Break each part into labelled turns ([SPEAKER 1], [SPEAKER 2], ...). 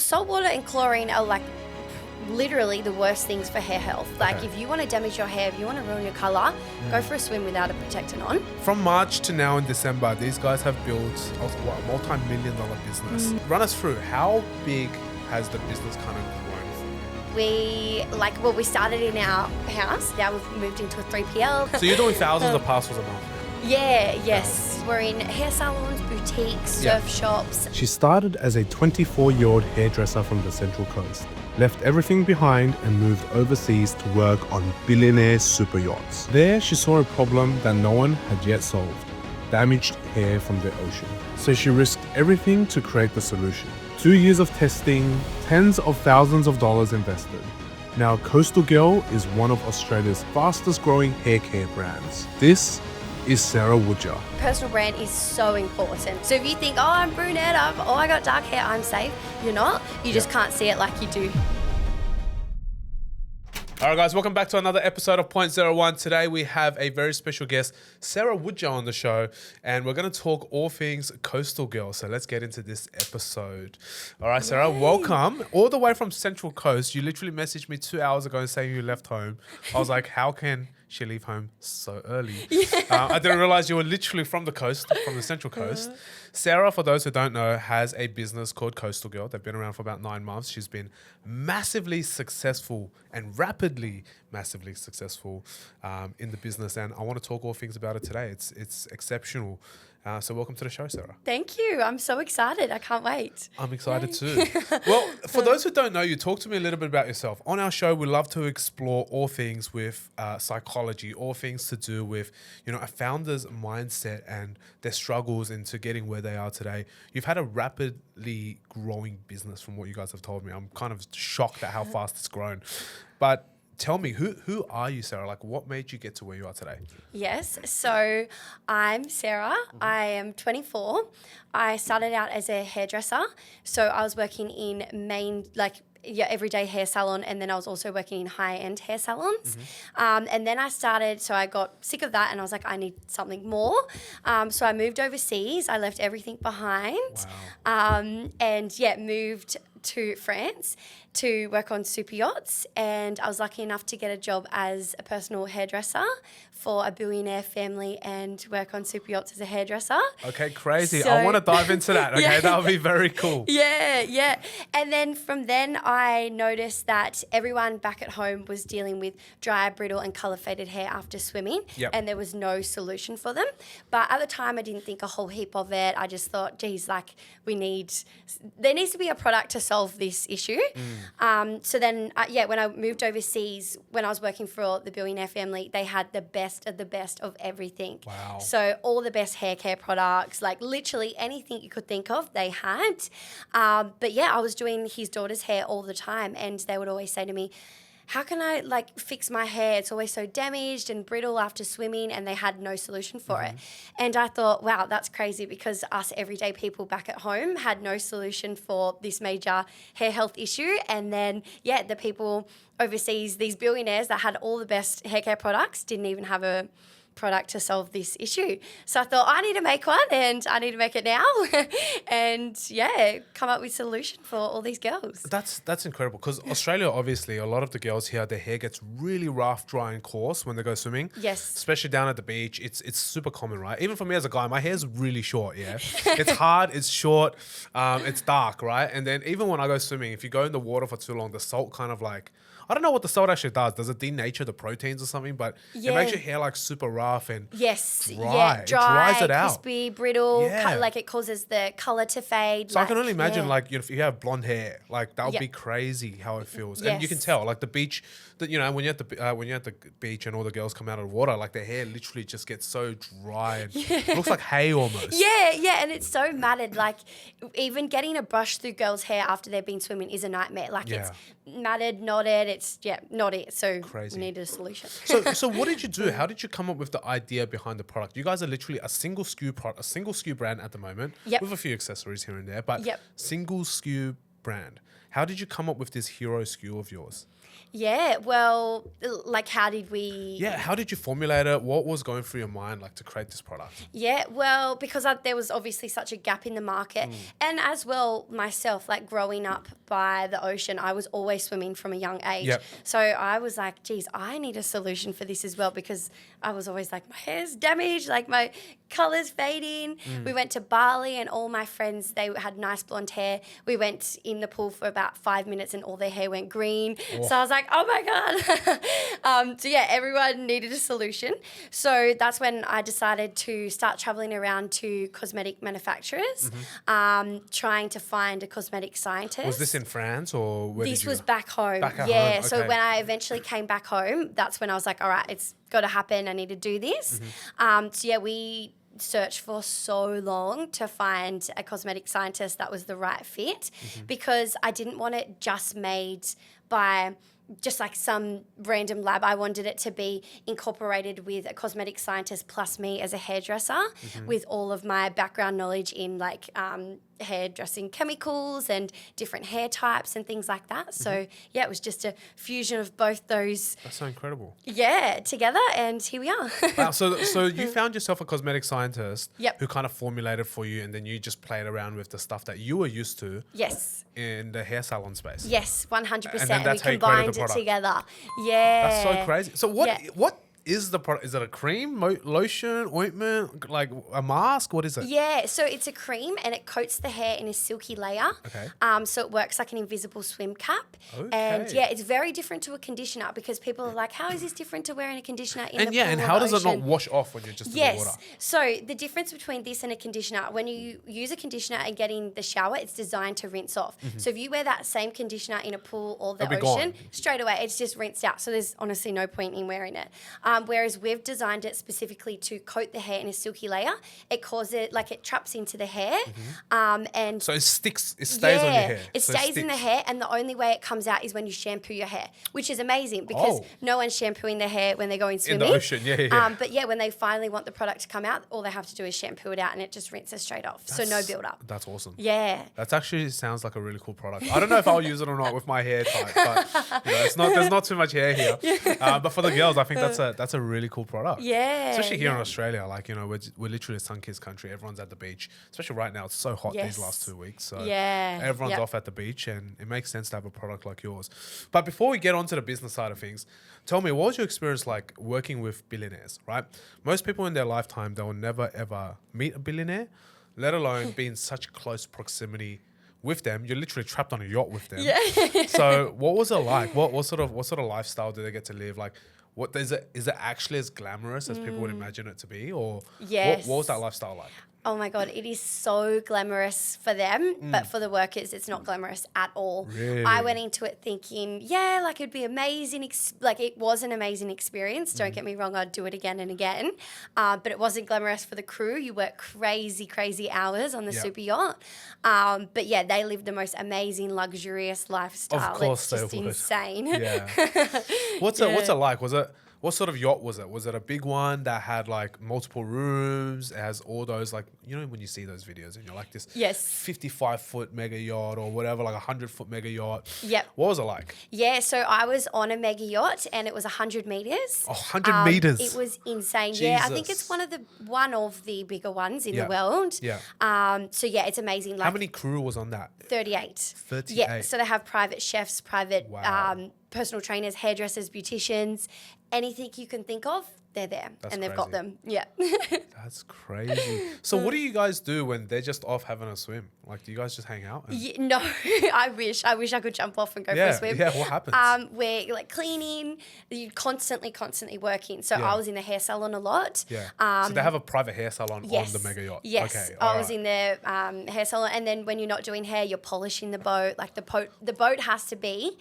[SPEAKER 1] saltwater and chlorine are like literally the worst things for hair health. Like if you want to damage your hair, if you want to ruin your color, go for a swim without a protectant on.
[SPEAKER 2] From March to now in December, these guys have built a multi-million-dollar business. Run us through, how big has the business kind of grown?
[SPEAKER 1] We started in our house. Now we've moved into a 3PL.
[SPEAKER 2] So you're doing thousands of parcels a month?
[SPEAKER 1] Yes. We're in hair salons, boutiques, surf shops.
[SPEAKER 3] She started as a 24-year-old hairdresser from the Central Coast, left everything behind and moved overseas to work on billionaire super yachts. There, she saw a problem that no one had yet solved: damaged hair from the ocean. So she risked everything to create the solution. 2 years of testing, tens of thousands of dollars invested. Now, Coastal Girl is one of Australia's fastest growing hair care brands. This is Sarah Woodger.
[SPEAKER 1] Personal brand is so important. So if you think, I'm brunette, I got dark hair, I'm safe, you're not. You just can't see it like you do.
[SPEAKER 2] All right, guys, welcome back to another episode of Point 01. Today we have a very special guest, Sarah Woodger, on the show, and we're going to talk all things Coastal Girl. So let's get into this episode. All right, Sarah, welcome. All the way from Central Coast. You literally messaged me 2 hours ago and saying you left home. I was like, how can she leave home so early? I didn't realize you were literally from the coast, from the Central Coast. Sarah, for those who don't know, has a business called Coastal Girl. They've been around for about 9 months. She's been massively successful and rapidly massively successful in the business. And I want to talk all things about it today. It's exceptional. So welcome to the show, Sarah.
[SPEAKER 1] Thank you. I'm so excited. I can't wait.
[SPEAKER 2] I'm excited too. Well, for those who don't know you, talk to me a little bit about yourself. On our show, we love to explore all things with psychology, all things to do with, a founder's mindset and their struggles into getting where they are today. You've had a rapidly growing business from what you guys have told me. I'm kind of shocked at how fast it's grown. But tell me, who are you, Sarah? Like, what made you get to where you are today?
[SPEAKER 1] Yes. So I'm Sarah. I am 24. I started out as a hairdresser. So I was working in everyday hair salon, and then I was also working in high-end hair salons. And then I got sick of that, and I was like, I need something more. So I moved overseas. I left everything behind.
[SPEAKER 2] Wow.
[SPEAKER 1] Moved to France to work on super yachts, and I was lucky enough to get a job as a personal hairdresser for a billionaire family and work on super yachts as a hairdresser.
[SPEAKER 2] Okay, crazy.
[SPEAKER 1] So,
[SPEAKER 2] I want to dive into that. Okay, that would be very cool.
[SPEAKER 1] Yeah. And then from then I noticed that everyone back at home was dealing with dry, brittle and colour faded hair after swimming, and there was no solution for them. But at the time I didn't think a whole heap of it. I just thought, geez, there needs to be a product to solve this issue. So then, when I moved overseas, when I was working for the billionaire family, they had the best of everything.
[SPEAKER 2] Wow.
[SPEAKER 1] So all the best hair care products, like literally anything you could think of, they had. I was doing his daughter's hair all the time, and they would always say to me, how can I fix my hair? It's always so damaged and brittle after swimming, and they had no solution for it. And I thought, wow, that's crazy, because us everyday people back at home had no solution for this major hair health issue. And then, the people overseas, these billionaires that had all the best hair care products, didn't even have a product to solve this issue. So I thought, I need to make one, and I need to make it now and come up with a solution for all these girls.
[SPEAKER 2] That's incredible, because Australia, obviously, a lot of the girls here, their hair gets really rough, dry and coarse when they go swimming.
[SPEAKER 1] Yes.
[SPEAKER 2] Especially down at the beach. It's super common, right? Even for me as a guy, my hair's really short, It's hard, it's short, it's dark, right? And then even when I go swimming, if you go in the water for too long, the salt kind of I don't know what the salt actually does. Does it denature the proteins or something? But it makes your hair super rough and dry.
[SPEAKER 1] Dry,
[SPEAKER 2] it dries it out.
[SPEAKER 1] Crispy, brittle. It causes the color to fade.
[SPEAKER 2] So I can only imagine, if you have blonde hair, that would be crazy how it feels. And you can tell, the beach, when you're at the beach and all the girls come out of the water, their hair literally just gets so dry and it looks like hay almost.
[SPEAKER 1] Yeah, and it's so matted. Even getting a brush through girls' hair after they've been swimming is a nightmare. It's matted, knotted. It's not it. So
[SPEAKER 2] crazy.
[SPEAKER 1] We needed a solution.
[SPEAKER 2] So what did you do? How did you come up with the idea behind the product? You guys are literally a single SKU brand at the moment, with a few accessories here and there, but single SKU brand. How did you come up with this hero SKU of yours?
[SPEAKER 1] Yeah, well, like how did we...
[SPEAKER 2] Yeah, how did you formulate it? What was going through your mind like to create this product?
[SPEAKER 1] Yeah, well, because there was obviously such a gap in the market. And as well, myself, like growing up by the ocean, I was always swimming from a young age.
[SPEAKER 2] Yep.
[SPEAKER 1] So I was like, geez, I need a solution for this as well, because I was always like, my hair's damaged, like my colour's fading. We went to Bali and all my friends, they had nice blonde hair. We went in the pool for about 5 minutes and all their hair went green.
[SPEAKER 2] Oh.
[SPEAKER 1] So I was like, oh my God. So yeah, everyone needed a solution. So that's when I decided to start traveling around to cosmetic manufacturers, trying to find a cosmetic scientist.
[SPEAKER 2] Was this in France or where
[SPEAKER 1] This
[SPEAKER 2] did you
[SPEAKER 1] was
[SPEAKER 2] go?
[SPEAKER 1] back home.
[SPEAKER 2] Back at
[SPEAKER 1] yeah.
[SPEAKER 2] home,
[SPEAKER 1] So
[SPEAKER 2] okay.
[SPEAKER 1] when I eventually came back home, that's when I was like, all right, it's got to happen. I need to do this. So yeah, we searched for so long to find a cosmetic scientist that was the right fit, because I didn't want it just made by just like some random lab. I wanted it to be incorporated with a cosmetic scientist plus me as a hairdresser, with all of my background knowledge in like hairdressing chemicals and different hair types and things like that. So yeah, it was just a fusion of both those,
[SPEAKER 2] That's so incredible.
[SPEAKER 1] together, and here we are.
[SPEAKER 2] Wow, so you found yourself a cosmetic scientist
[SPEAKER 1] Yep.
[SPEAKER 2] who kind of formulated for you, and then you just played around with the stuff that you were used to
[SPEAKER 1] Yes.
[SPEAKER 2] in the hair salon space.
[SPEAKER 1] Yes, 100%.
[SPEAKER 2] And then
[SPEAKER 1] And
[SPEAKER 2] that's how
[SPEAKER 1] we
[SPEAKER 2] you created the
[SPEAKER 1] combined it
[SPEAKER 2] product.
[SPEAKER 1] together. Yeah.
[SPEAKER 2] That's so crazy. So
[SPEAKER 1] Yeah.
[SPEAKER 2] what is the product? Is it a cream, lotion, ointment, like a mask? What is it?
[SPEAKER 1] Yeah, so it's a cream and it coats the hair in a silky layer.
[SPEAKER 2] Okay.
[SPEAKER 1] So it works like an invisible swim cap. And
[SPEAKER 2] Okay.
[SPEAKER 1] yeah, it's very different to a conditioner, because people are like, how is this different to wearing a conditioner in the pool
[SPEAKER 2] And
[SPEAKER 1] or
[SPEAKER 2] how
[SPEAKER 1] the
[SPEAKER 2] does it not
[SPEAKER 1] ocean?
[SPEAKER 2] wash off when you're just in the
[SPEAKER 1] Yes.
[SPEAKER 2] water?
[SPEAKER 1] So the difference between this and a conditioner, when you use a conditioner and get in the shower, it's designed to rinse off. So if you wear that same conditioner in a pool or the
[SPEAKER 2] It'll be
[SPEAKER 1] ocean,
[SPEAKER 2] gone.
[SPEAKER 1] straight away it's just rinsed out. So there's honestly no point in wearing it. Whereas we've designed it specifically to coat the hair in a silky layer. It causes it, like it traps into the hair. And
[SPEAKER 2] So it sticks, it stays on your hair.
[SPEAKER 1] it
[SPEAKER 2] So
[SPEAKER 1] stays in the
[SPEAKER 2] sticks.
[SPEAKER 1] hair, and the only way it comes out is when you shampoo your hair, which is amazing, because
[SPEAKER 2] Oh.
[SPEAKER 1] no one's shampooing their hair when they're going
[SPEAKER 2] In
[SPEAKER 1] swimming.
[SPEAKER 2] the ocean, yeah.
[SPEAKER 1] But yeah, when they finally want the product to come out, all they have to do is shampoo it out, and it just rinses straight off. So no build up.
[SPEAKER 2] That's awesome.
[SPEAKER 1] Yeah.
[SPEAKER 2] That actually sounds like a really cool product. I don't know if I'll use it or not with my hair type, but it's not. There's not too much hair here. But for the girls, I think that's a really cool product.
[SPEAKER 1] Yeah.
[SPEAKER 2] Especially here in Australia, like we're literally a sun-kissed country. Everyone's at the beach. Especially right now, it's so hot these
[SPEAKER 1] Yes.
[SPEAKER 2] last 2 weeks. So
[SPEAKER 1] Yeah.
[SPEAKER 2] everyone's
[SPEAKER 1] Yep.
[SPEAKER 2] off at the beach, and it makes sense to have a product like yours. But before we get onto the business side of things, tell me, what was your experience like working with billionaires? Right, most people in their lifetime, they will never ever meet a billionaire, let alone be in such close proximity with them. You're literally trapped on a yacht with them.
[SPEAKER 1] Yeah.
[SPEAKER 2] So what was it like? What sort of lifestyle do they get to live? Like, what is it actually as glamorous as people would imagine it to be, or
[SPEAKER 1] Yes.
[SPEAKER 2] what was that lifestyle like?
[SPEAKER 1] Oh my God, it is so glamorous for them, but for the workers, it's not glamorous at all.
[SPEAKER 2] Really?
[SPEAKER 1] I went into it thinking, yeah, like it'd be amazing. Like it was an amazing experience. Don't get me wrong, I'd do it again and again. But it wasn't glamorous for the crew. You work crazy, crazy hours on the
[SPEAKER 2] Yep.
[SPEAKER 1] super yacht. But yeah, they live the most amazing, luxurious lifestyle.
[SPEAKER 2] Of course
[SPEAKER 1] it's just
[SPEAKER 2] they would.
[SPEAKER 1] insane.
[SPEAKER 2] Yeah. What's it like? What sort of yacht was it? Was it a big one that had like multiple rooms? It has all those, like, you know when you see those videos and you're like this
[SPEAKER 1] Yes.
[SPEAKER 2] 55-foot mega yacht or whatever, like 100-foot mega yacht.
[SPEAKER 1] Yep.
[SPEAKER 2] What was it like?
[SPEAKER 1] Yeah, so I was on a mega yacht and it was 100 meters.
[SPEAKER 2] Oh, 100 meters.
[SPEAKER 1] It was insane. Yeah, I think
[SPEAKER 2] Jesus.
[SPEAKER 1] it's one of the bigger ones in
[SPEAKER 2] Yeah.
[SPEAKER 1] the world.
[SPEAKER 2] Yeah.
[SPEAKER 1] So yeah, it's amazing. Like
[SPEAKER 2] How many crew was on that?
[SPEAKER 1] 38.
[SPEAKER 2] 38.
[SPEAKER 1] Yeah, so they have private chefs, private
[SPEAKER 2] Wow.
[SPEAKER 1] personal trainers, hairdressers, beauticians, anything you can think of, they're there.
[SPEAKER 2] That's
[SPEAKER 1] and they've got
[SPEAKER 2] crazy.
[SPEAKER 1] them. Yeah.
[SPEAKER 2] That's crazy. So what do you guys do when they're just off having a swim? Like, do you guys just hang out? And
[SPEAKER 1] No, I wish I could jump off and go for a swim.
[SPEAKER 2] Yeah, what happens?
[SPEAKER 1] We're like cleaning, you constantly working. So
[SPEAKER 2] Yeah.
[SPEAKER 1] I was in the hair salon a lot.
[SPEAKER 2] Yeah. So they have a private hair salon
[SPEAKER 1] Yes.
[SPEAKER 2] on the mega yacht.
[SPEAKER 1] Yes.
[SPEAKER 2] Okay.
[SPEAKER 1] I
[SPEAKER 2] all
[SPEAKER 1] was
[SPEAKER 2] right.
[SPEAKER 1] in the hair salon, and then when you're not doing hair, you're polishing the boat. Like the boat has to be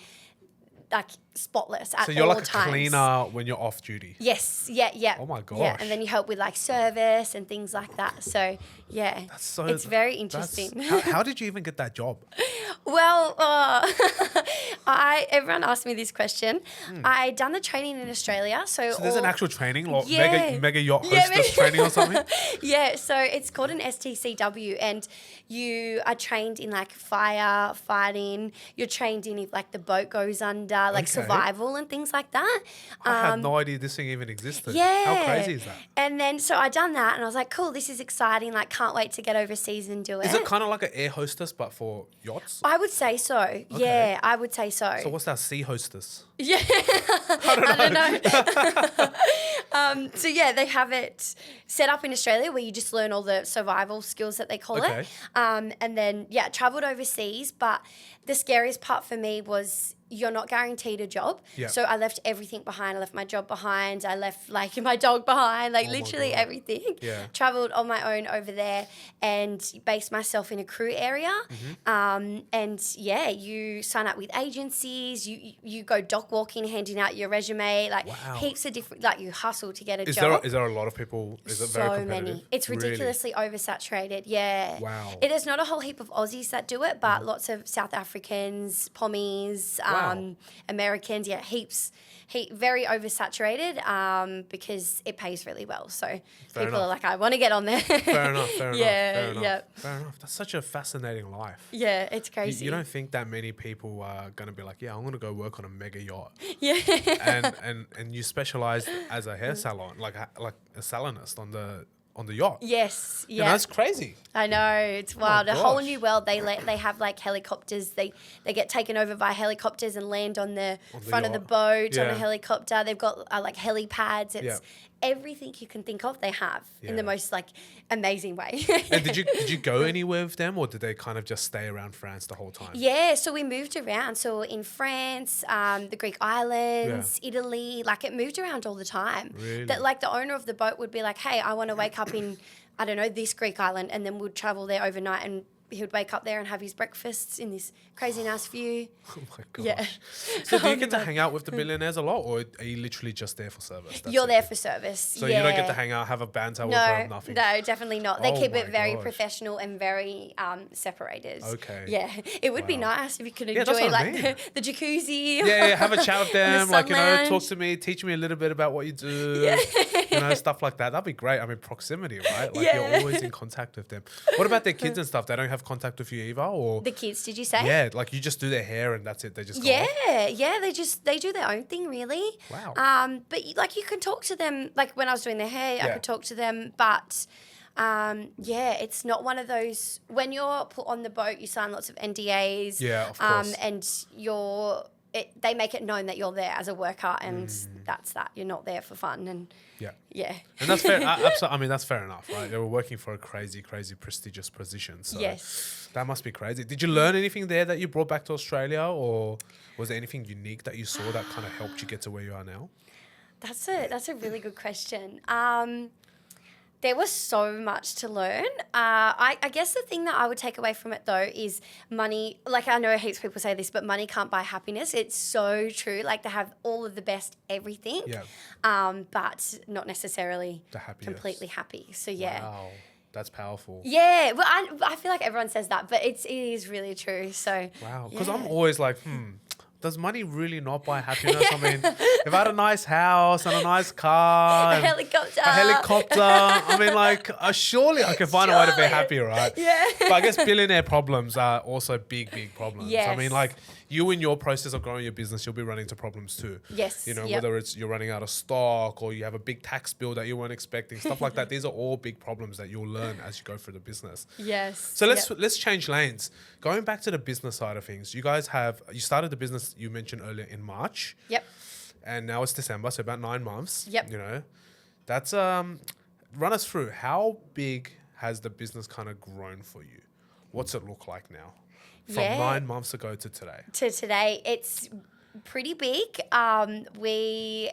[SPEAKER 1] like spotless at
[SPEAKER 2] So you're
[SPEAKER 1] all
[SPEAKER 2] like a
[SPEAKER 1] times.
[SPEAKER 2] cleaner when you're off duty.
[SPEAKER 1] Yes. Yeah.
[SPEAKER 2] Oh my
[SPEAKER 1] Yeah,
[SPEAKER 2] gosh.
[SPEAKER 1] and then you help with like service and things like that. So yeah,
[SPEAKER 2] That's so.
[SPEAKER 1] it's very
[SPEAKER 2] that's-
[SPEAKER 1] interesting.
[SPEAKER 2] How did you even get that job?
[SPEAKER 1] Well, Everyone asked me this question. I done the training in Australia, so
[SPEAKER 2] there's an actual training, like
[SPEAKER 1] Yeah.
[SPEAKER 2] mega yacht hostess training or something.
[SPEAKER 1] Yeah, so it's called an STCW, and you are trained in like fire fighting. You're trained in if like the boat goes under, like
[SPEAKER 2] Okay.
[SPEAKER 1] survival and things like that.
[SPEAKER 2] I had no idea this thing even existed.
[SPEAKER 1] Yeah.
[SPEAKER 2] How crazy is that?
[SPEAKER 1] And then so I done that, and I was like, cool, this is exciting. Like, can't wait to get overseas and do it.
[SPEAKER 2] Is it kind of like an air hostess but for yachts?
[SPEAKER 1] I would say so. Yeah, I would say so.
[SPEAKER 2] So what's that, sea hostess?
[SPEAKER 1] Yeah, I don't know. So yeah, they have it set up in Australia where you just learn all the survival skills that they call
[SPEAKER 2] Okay.
[SPEAKER 1] it. And then yeah, travelled overseas. But the scariest part for me was you're not guaranteed a job.
[SPEAKER 2] Yeah.
[SPEAKER 1] So I left everything behind. I left my job behind. I left like my dog behind, like
[SPEAKER 2] Oh my
[SPEAKER 1] literally
[SPEAKER 2] God.
[SPEAKER 1] everything.
[SPEAKER 2] Yeah.
[SPEAKER 1] Travelled on my own over there and based myself in a crew area.
[SPEAKER 2] Mm-hmm.
[SPEAKER 1] And yeah, you sign up with agencies, you go dock walking, handing out your resume, like
[SPEAKER 2] Wow.
[SPEAKER 1] heaps of different, like you hustle to get a
[SPEAKER 2] Is
[SPEAKER 1] job.
[SPEAKER 2] there a lot of people? Is it very
[SPEAKER 1] So
[SPEAKER 2] competitive?
[SPEAKER 1] many. It's
[SPEAKER 2] Really?
[SPEAKER 1] ridiculously oversaturated. Yeah.
[SPEAKER 2] Wow.
[SPEAKER 1] There's not a whole heap of Aussies that do it, but lots of South Africans, Pommies,
[SPEAKER 2] Wow.
[SPEAKER 1] Americans. Yeah, very oversaturated because it pays really well. So
[SPEAKER 2] Fair
[SPEAKER 1] people
[SPEAKER 2] enough.
[SPEAKER 1] are like, I want to get on there.
[SPEAKER 2] Fair enough. Fair
[SPEAKER 1] Yeah,
[SPEAKER 2] enough. Fair enough.
[SPEAKER 1] yeah.
[SPEAKER 2] Fair enough. That's such a fascinating life.
[SPEAKER 1] Yeah, it's
[SPEAKER 2] You,
[SPEAKER 1] crazy.
[SPEAKER 2] you don't think that many people are gonna be like, yeah, I'm gonna go work on a mega yacht,
[SPEAKER 1] Yeah.
[SPEAKER 2] and you specialize as a hair salon, like a salonist on the yacht.
[SPEAKER 1] Yes.
[SPEAKER 2] You
[SPEAKER 1] Yeah.
[SPEAKER 2] know, that's crazy.
[SPEAKER 1] I know, it's wild. A whole
[SPEAKER 2] gosh.
[SPEAKER 1] new world. They have like helicopters. They get taken over by helicopters and land on the front of the
[SPEAKER 2] yacht.
[SPEAKER 1] boat on
[SPEAKER 2] Yeah.
[SPEAKER 1] a helicopter. They've got like helipads. It's
[SPEAKER 2] Yeah.
[SPEAKER 1] everything you can think of. They have in the
[SPEAKER 2] Yeah.
[SPEAKER 1] most like amazing way.
[SPEAKER 2] And did you go anywhere with them, or did they kind of just stay around France the whole time?
[SPEAKER 1] Yeah, so we moved around. So in France, the Greek islands, Italy, like it moved around all the time.
[SPEAKER 2] Really?
[SPEAKER 1] That like the owner of the boat would be like, hey, I want to wake up in, I don't know, this Greek island, and then we'd travel there overnight, and he would wake up there and have his breakfasts in this crazy nice view.
[SPEAKER 2] Oh my gosh.
[SPEAKER 1] Yeah.
[SPEAKER 2] So do you get to hang out with the billionaires a lot, or are you literally just there for service? That's
[SPEAKER 1] You're
[SPEAKER 2] it?
[SPEAKER 1] there for service.
[SPEAKER 2] So you don't get to hang out, have a banter with them,
[SPEAKER 1] No,
[SPEAKER 2] nothing.
[SPEAKER 1] no, definitely not. They
[SPEAKER 2] Oh
[SPEAKER 1] keep
[SPEAKER 2] my
[SPEAKER 1] it very
[SPEAKER 2] gosh.
[SPEAKER 1] professional and very separated.
[SPEAKER 2] Okay.
[SPEAKER 1] Yeah, it would be
[SPEAKER 2] Wow.
[SPEAKER 1] nice if you could
[SPEAKER 2] Yeah, that's
[SPEAKER 1] enjoy
[SPEAKER 2] what I
[SPEAKER 1] like
[SPEAKER 2] mean.
[SPEAKER 1] the jacuzzi.
[SPEAKER 2] Yeah, have a chat with them,
[SPEAKER 1] the
[SPEAKER 2] like,
[SPEAKER 1] sun lounge.
[SPEAKER 2] talk to me, teach me a little bit about what you do, stuff like that. That'd be great. I mean, proximity, right? Like,
[SPEAKER 1] Yeah.
[SPEAKER 2] you're always in contact with them. What about their kids and stuff? They don't have contact with you either, or?
[SPEAKER 1] The kids, did you say?
[SPEAKER 2] Yeah, like you just do their hair and that's it. They just go
[SPEAKER 1] Yeah,
[SPEAKER 2] off.
[SPEAKER 1] yeah, they do their own thing really.
[SPEAKER 2] Wow.
[SPEAKER 1] But like you can talk to them. Like when I was doing their hair, I
[SPEAKER 2] Yeah.
[SPEAKER 1] could talk to them. But yeah, it's not one of those. When you're put on the boat, you sign lots of NDAs.
[SPEAKER 2] Yeah, of course.
[SPEAKER 1] And they make it known that you're there as a worker, and that's that. You're not there for fun, and
[SPEAKER 2] Yeah.
[SPEAKER 1] yeah.
[SPEAKER 2] And that's fair. Absolutely. I mean, that's fair enough, right? They were working for a crazy, crazy prestigious position. So
[SPEAKER 1] Yes.
[SPEAKER 2] that must be crazy. Did you learn anything there that you brought back to Australia, or was there anything unique that you saw that kind of helped you get to where you are now?
[SPEAKER 1] That's a really good question. There was so much to learn. I guess the thing that I would take away from it though is money. Like I know heaps of people say this, but money can't buy happiness. It's so true. Like they have all of the best everything, but not necessarily
[SPEAKER 2] The happiness.
[SPEAKER 1] completely happy. So yeah.
[SPEAKER 2] Wow. That's powerful.
[SPEAKER 1] Yeah, well, I feel like everyone says that, but it is really true. So
[SPEAKER 2] Wow. Because
[SPEAKER 1] yeah.
[SPEAKER 2] I'm always like, does money really not buy happiness? I mean, if I had a nice house and a nice car,
[SPEAKER 1] a
[SPEAKER 2] and
[SPEAKER 1] helicopter.
[SPEAKER 2] I mean, like, surely I can find a way to be
[SPEAKER 1] Surely.
[SPEAKER 2] happy, right?
[SPEAKER 1] Yeah.
[SPEAKER 2] But I guess billionaire problems are also big, big problems. I
[SPEAKER 1] Yes.
[SPEAKER 2] mean, like, you in your process of growing your business, you'll be running into problems too.
[SPEAKER 1] Yes,
[SPEAKER 2] You know,
[SPEAKER 1] yep.
[SPEAKER 2] whether it's you're running out of stock or you have a big tax bill that you weren't expecting, stuff like that. These are all big problems that you'll learn as you go through the business.
[SPEAKER 1] Yes.
[SPEAKER 2] So
[SPEAKER 1] Yep.
[SPEAKER 2] let's change lanes. Going back to the business side of things, you started the business you mentioned earlier in March,
[SPEAKER 1] Yep.
[SPEAKER 2] and now it's December, so about 9 months.
[SPEAKER 1] Yep.
[SPEAKER 2] You know, that's run us through how big has the business kind of grown for you? What's it look like now, from
[SPEAKER 1] Yeah.
[SPEAKER 2] 9 months ago to today?
[SPEAKER 1] To today, it's pretty big. We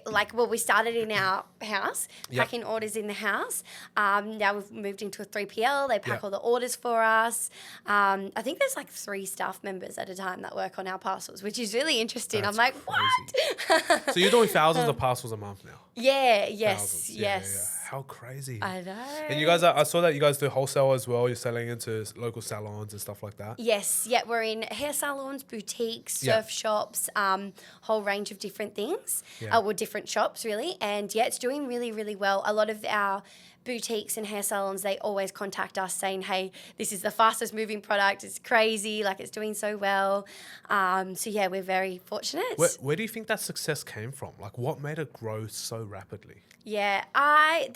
[SPEAKER 1] started in our house,
[SPEAKER 2] Yep.
[SPEAKER 1] packing orders in the house. Now we've moved into a 3PL. They pack
[SPEAKER 2] Yep.
[SPEAKER 1] all the orders for us. I think there's like 3 staff members at a time that work on our parcels, which is really interesting.
[SPEAKER 2] That's
[SPEAKER 1] I'm like,
[SPEAKER 2] crazy.
[SPEAKER 1] what?
[SPEAKER 2] So you're doing thousands of parcels a month now.
[SPEAKER 1] Yeah, yes,
[SPEAKER 2] Thousands.
[SPEAKER 1] yes.
[SPEAKER 2] How crazy.
[SPEAKER 1] I know.
[SPEAKER 2] And you guys, I saw that you guys do wholesale as well. You're selling into local salons and stuff like that.
[SPEAKER 1] Yes, yeah, we're in hair salons, boutiques, surf shops, whole range of different things, or different shops really. And yeah, it's doing really, really well. A lot of our boutiques and hair salons, they always contact us saying, hey, this is the fastest moving product. It's crazy, like it's doing so well. So yeah, we're very fortunate.
[SPEAKER 2] Where do you think that success came from? Like what made it grow so rapidly?
[SPEAKER 1] Yeah, I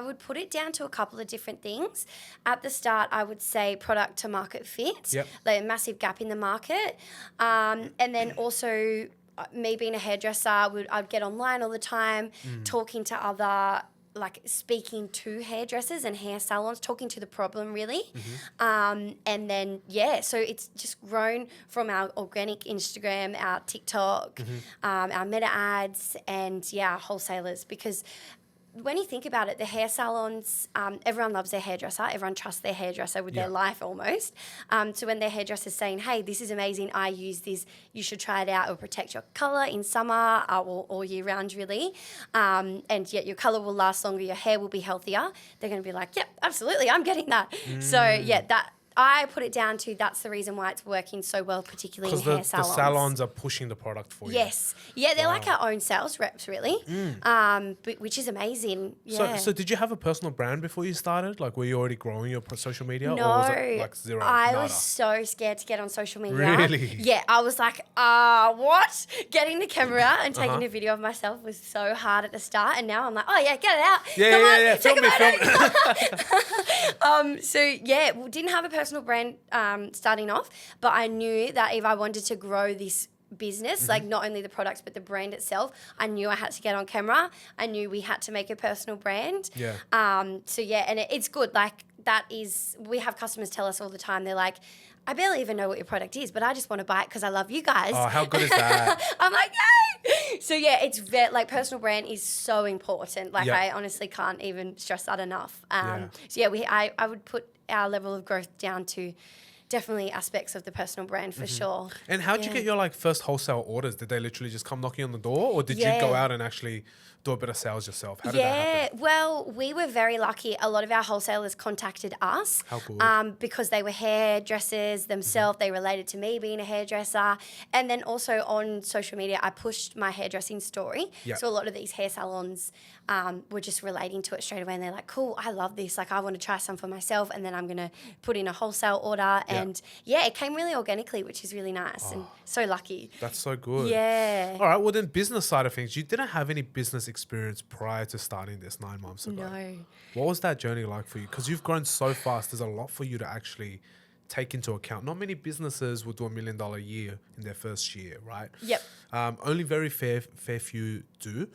[SPEAKER 1] would put it down to a couple of different things. At the start, I would say product to market fit, like a massive gap in the market. And then also me being a hairdresser, I'd get online all the time, talking to other, like speaking to hairdressers and hair salons, talking to the problem really. And then, so it's just grown from our organic Instagram, our TikTok, our meta ads and our wholesalers, because when you think about it, the hair salons, everyone loves their hairdresser. Everyone trusts their hairdresser with their life almost. So when their hairdresser's saying, hey, this is amazing, I use this, you should try it out. It will protect your colour in summer or all year round really. And yet your colour will last longer, your hair will be healthier. They're going to be like, yep, absolutely, I'm getting that. So that I put it down to that's the reason why it's working so well, particularly in hair salons.
[SPEAKER 2] Because the salons are pushing the product for you.
[SPEAKER 1] Yes. Yeah, they're like our own sales reps, really, which is amazing. Yeah.
[SPEAKER 2] So did you have a personal brand before you started? Like, were you already growing your social media?
[SPEAKER 1] No.
[SPEAKER 2] Or was it like zero?
[SPEAKER 1] I
[SPEAKER 2] nada?
[SPEAKER 1] was so scared to get on social media.
[SPEAKER 2] Really?
[SPEAKER 1] Yeah, I was like, what? Getting the camera and taking a video of myself was so hard at the start. And now I'm like, oh, yeah, get it out.
[SPEAKER 2] Yeah.
[SPEAKER 1] Take
[SPEAKER 2] Film
[SPEAKER 1] it. So, yeah, we didn't have a personal brand starting off, but I knew that if I wanted to grow this business, like not only the products but the brand itself, I knew I had to get on camera. I knew we had to make a personal brand.
[SPEAKER 2] Yeah.
[SPEAKER 1] So yeah, and it's good. Like we have customers tell us all the time. They're like, I barely even know what your product is, but I just want to buy it because I love you guys.
[SPEAKER 2] Oh, how good is that?
[SPEAKER 1] I'm like, yay! So yeah, it's like personal brand is so important. Like I honestly can't even stress that enough. So yeah, I would put our level of growth down to definitely aspects of the personal brand for sure.
[SPEAKER 2] And how'd you get your like first wholesale orders? Did they literally just come knocking on the door, or did you go out and actually do a bit of sales yourself? How did that happen?
[SPEAKER 1] Well, we were very lucky. A lot of our wholesalers contacted us.
[SPEAKER 2] How cool.
[SPEAKER 1] Because they were hairdressers themselves. They related to me being a hairdresser. And then also on social media, I pushed my hairdressing story.
[SPEAKER 2] Yep.
[SPEAKER 1] So a lot of these hair salons were just relating to it straight away. And they're like, cool, I love this. Like, I want to try some for myself. And then I'm going to put in a wholesale order. And it came really organically, which is really nice and so lucky.
[SPEAKER 2] That's so good.
[SPEAKER 1] Yeah.
[SPEAKER 2] All right. Well, then business side of things, you didn't have any business experience prior to starting this 9 months ago.
[SPEAKER 1] No.
[SPEAKER 2] What was that journey like for you? Because you've grown so fast. There's a lot for you to actually take into account. Not many businesses will do $1 million a year in their first year, right?
[SPEAKER 1] Yep.
[SPEAKER 2] Only very fair few do.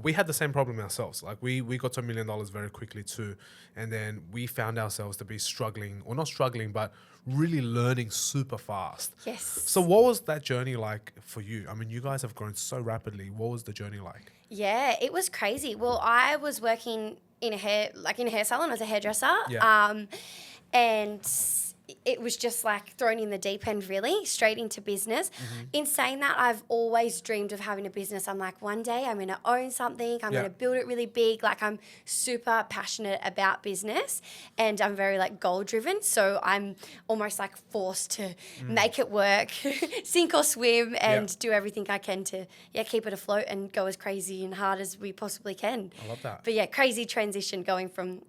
[SPEAKER 2] We had the same problem ourselves. Like we got to $1 million very quickly too. And then we found ourselves to be struggling, or not struggling, but really learning super fast.
[SPEAKER 1] Yes.
[SPEAKER 2] So what was that journey like for you? I mean, you guys have grown so rapidly. What was the journey like?
[SPEAKER 1] Yeah, it was crazy. Well, I was working in a hair salon as a hairdresser.
[SPEAKER 2] Yeah.
[SPEAKER 1] And it was just like thrown in the deep end, really, straight into business. In saying that, I've always dreamed of having a business. I'm like, one day I'm going to own something. I'm going to build it really big. Like, I'm super passionate about business and I'm very like goal driven. So I'm almost like forced to make it work, sink or swim, and do everything I can to keep it afloat and go as crazy and hard as we possibly can.
[SPEAKER 2] I love that.
[SPEAKER 1] But yeah, crazy transition going from,